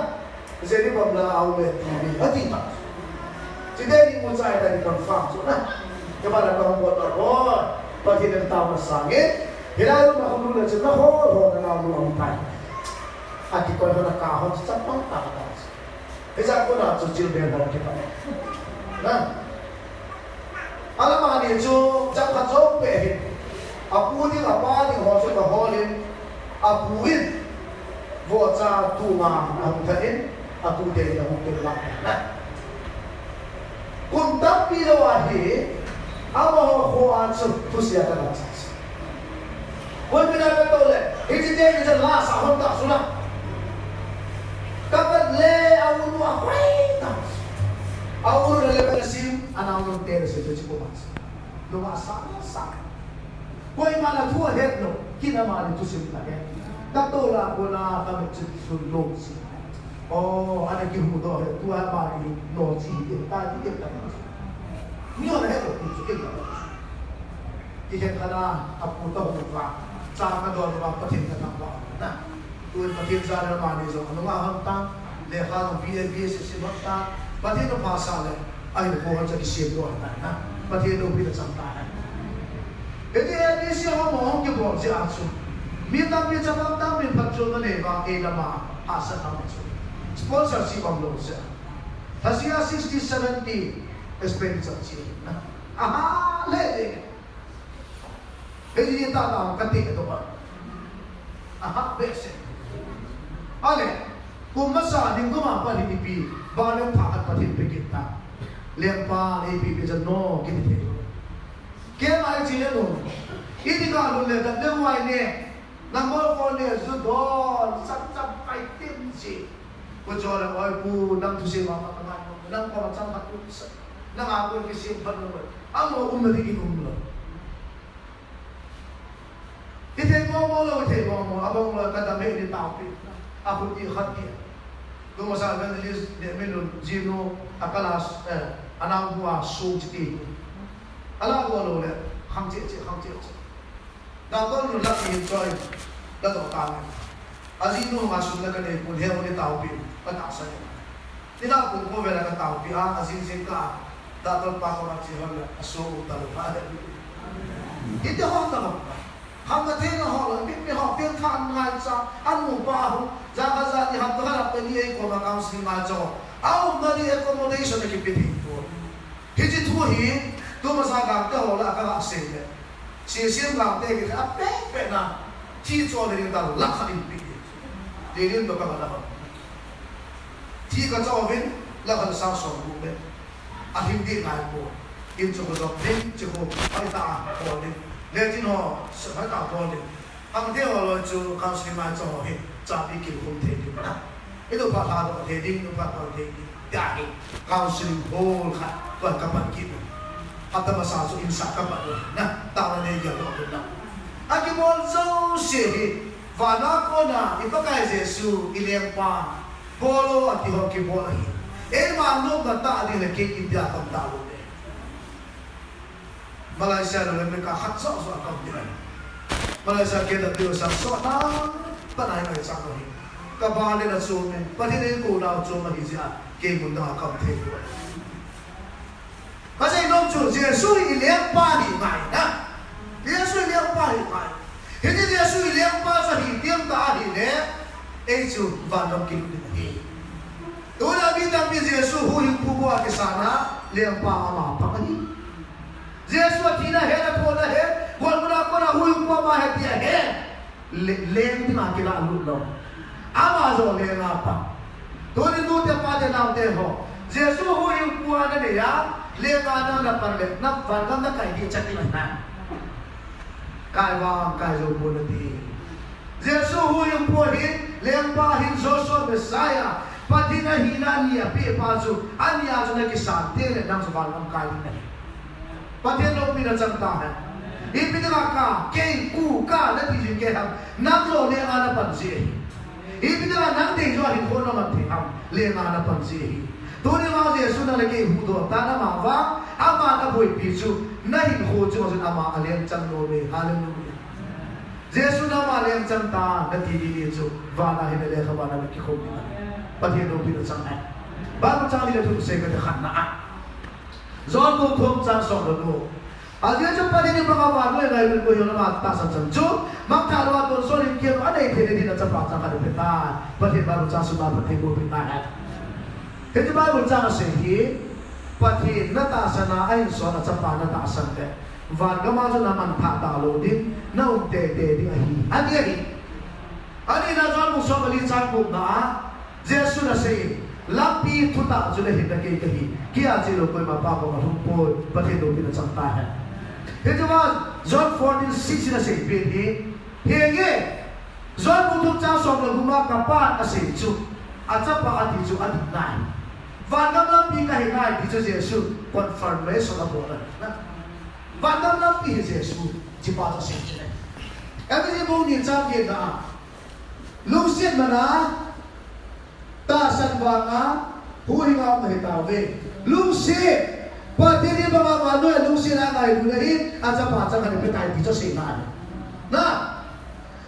Jadi pabla au me TV. Hati tak. Jadi ni mo sai tadi confirm so na. Kepada kamu buat apa? Pagi dan tahu sangit. Hilalu makhluk le cina ho na lu am tai. Aki ko na ka ho sapang ta ta. Esa ko na so chil ben ke pa. Na. Alam mga niyo, jab katsong pehin, apunin, apanin, hosin, maholin, apuin, voca, tuma, ahutanin, atudin, ahutin lang. Kung tapi lawahi, ang mahukuhan sa tusya ka lang sasa. Kung pinagkatole, hindi din yung lasa, ahunta, sunak. Kapag le, awun mo, akway, tamas. Awun na lepasim, anang nung teres ito si Pumas. Lumasana sa. Kung mana tua het no, kinamali to simple again. Katola ko na kami sulog si. Oh, ano kihudo het tua mali no si tadi kita. Niyo na het ko kita. Kihet kana aputo ko pa. Sa ka do ba patin ka ba. Na. Tuan patin sa na mali so ano nga hantang lekha ng BNB sa simata. Pati no pasal ay bukan sa isip do na. Pati no pinasamtahan. Jadi siya mo ke bo si aso. Mitang ni sa pagtang min patso na ba elama asa na mo. Sponsor si Pablo siya. Hasiya 60-70 expenditure siya. Aha, lele. Jadi ta na kati ito ba. Aha, bese. Ale, kung masaling gumapa ni pipi, balang pakat patin pikita. Lempa ni pipi sa no kiniti. Kaya ay siya no. Hindi ka lulit at leway ni number 4 ni Zudon. Sat-sat kay Timsi. Kutsura ko ay po nang tusi mga kaman mo. nang pamacang hatun sa nang ako kisim panuwa amo umadi inumlo ite mo abang mo kadame ni tapi ako di khati dumasa gandilis de melon jino akalas anang buwa sujti ala ko lo le khangche da ko lo la ni choi da to ka azino masun la kane ko he mo ni tapi patasa ni na ko ko vera ka tapi azin sin ka da to pa ko chi hol aso ta lo ha ite ho ta mo ham na thena ho la mi ho pin than ngai sa an mu pa ho za ka za ni ham to ha pe ni e ko ma counseling ma cho au ma ni accommodation ki pi ko hi ji thu hi to ma sa ga ta ho la ka ga se le se sim ga te ki a pe na chi cho le ring da la kha ni pi de rin to ka ba la chi ka cho vin la ka sa so bu be a him di ngai ko in cho ko do rin cho ko ai ta ko ni le jin ho sa ba ta ko ni ham te ho lo chu counseling ma cho hi cha bi ki ko te ni na e do pa ha do te ding no pa ko te ni ya hi counseling hol kha ko ka pa ki hatta ma sa so in sa ka pa na ta na ne ya do na a ki bol zo se hi va na ko na ipa ka jesu ilem pa polo ati ho ki bol hi e ma no ga ta di le ke india tam ta lo Malaysia na mereka hak so akam dia. Malaysia kita dia so na panai ngai sang ni. Ka ba le na so me, pa ni ko na so ma hi sia ke mun da akam the. Ka sai nom chu je su i liang pa ni ngai na. Dia su liang pa ni ngai. He dia su liang pa sa hi tiang ta hi le. E chu va nom ki ni. Tu na bi ta bi je su hu yu pu bo ke sana liang pa ma pa ni. Yesus tina he na pona he gol muna ko na hui ko ma he dia he leng tina kila lu lo ama zo le na pa to ni nu te pa de na te ho Yesus hui ko na ne ya le ga na na par le na van ga na kai di chati na kai wa kai zo bo na di Yesus hui ko hi leng pa hin zo so Messiah patina hina ni pe pa zo anya zo na ki sa te le nang so van am kai ni Patien lo pina chanta hai. Ipitaka ka ke ku ka na ti jin ke ham nak lo le ana pan si. Ipitaka nang te jo hin ko na man thi ham le ana pan si. To ni ma je su na le ke hu do ta na ma wa ama na boi pi chu na hin ho chu so ama alem chang lo le hallelujah. Je su na ma alem chang ta na ti di ni chu wa na hin le kha ba na ki khom ni. Patien lo pina chang hai. Ba ko chang ni le tu se ke khan na. Zon ko thom chang song lo aje chu pa ni ba wa lo ngai ko yo na ma ta san chan chu mak ta lo ton so ni ke a dei the ni na cha pa chang ka de ta pa the ba lo cha su ba pa the ko pi ta ha he ji ba lo cha se hi pa the na ta sana ai so na cha pa na ta san de van ga ma zo na man tha ta lo din na u te te di a hi ani na zon mu so ba li chang ko na jesu na se Lapi tuta sudah hendak ke kia cilo koi mapa ko marumpoi pakai dopi na chanta hai. Itu was John 14:6 na say bini henge John butuh cha som la guma kapat asay chu acha pa ati chu ati nai. Vanam lapi ka hinai di chu Yesu confirmation na bola. Vanam lapi Yesu jipa sa sin. Abi mo ni cha ke na lusin mana ta san wanga hui nga mahitawe lusi patiri baba wano lusi na ngai bulehin aja pacha kan betai di cho sinan na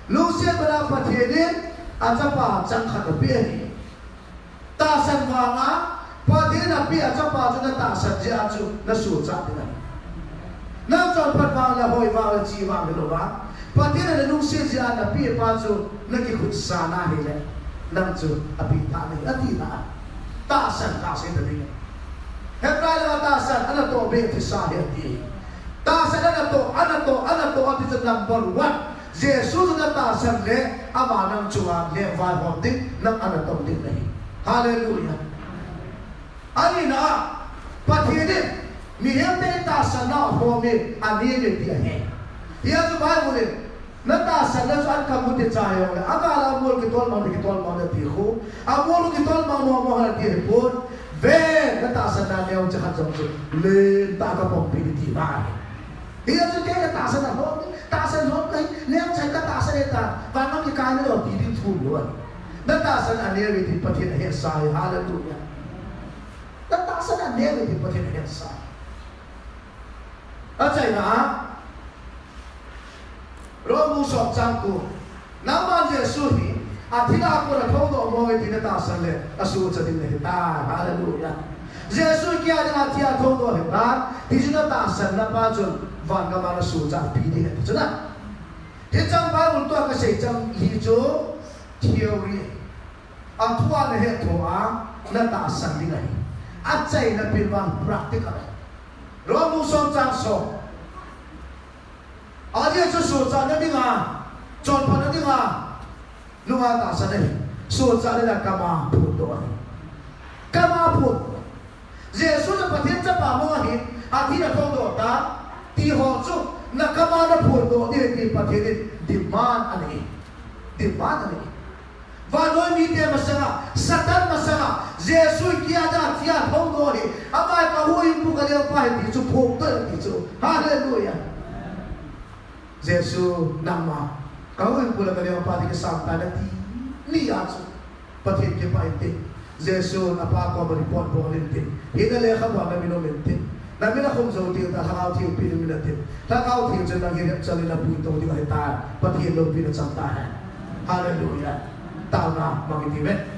lusi bana patiri aja pacha kan behi ta san wanga patiri na pi aja pacha na ta san ja chu na su cha dinan na chon pat wang la hoi wang chi wang lo ba patiri na lusi ja na pi pa chu na ki khut sa na hi le nang chu api ta ni ati na ta san ta se de ni hebra la ta san ana to be ti sa he ti ta san ana to ati cha number 1 Jesus na ta san le ama nang chu a le va ho ti nang ana to ti nei hallelujah ani na pathi ni mi he te ta san na ho me ani me ti he ya chu bible Nata sana soal kamu te cahayo le. Aga ala mol kitol mau de ti ho. Amol kitol mau na ti pun. về cái ta sân là đeo cho hạt giống rồi lên ta có bóng pin thì mai thì là cái ta sân là ta sân hốt cái nếu chẳng cái ta sân ta và nó cái nữa thì đi thun luôn đất ta sân là nếu thì phát hiện hiện sai hallelujah đất ta sân là nếu thì phát hiện hiện sai ở đây là rồi mu sọt trang cụ nắm ban Giêsu hi thì là cô đã thâu độ môi thì ta sân lên asu cho đến này ta hallelujah Giêsu kia là thia thâu độ hết ta thì chúng ta sân là bao giờ van cái mà asu cho bị đi hết chứ nào thì trong Bible tôi có say trong lý do theory thua này hết thua là ta sân đi ngay chạy là bên van practical rồi mu sọt trang so dia cho sụt ra nó đi ngà chọn phần nó đi ngà lúc mà ta sẽ đây sụt ra đây là kama phun đó kama phun Giêsu đã phát hiện ra bà mua hình thì là không đó ta thì họ chú là kama nó phun đó thì phát hiện demand anh và nói như thế mà Satan mà sang Giêsu kia đã thia không đó thì ai cả huy bu cái điều phải thì chú phun tới thì chú hallelujah Giêsu nama kau yang pula kali apa di kesampai nanti lihat patut kita itu Giêsu apa kau beripot boleh hingga lekha buat kami nomentin nami nak kau jauh tiada hal tiada pilih minatin tak kau tiada jangan hidup jalan nak pun tahu di kita patut lo pilih sampai haleluya tahu nak mengitimet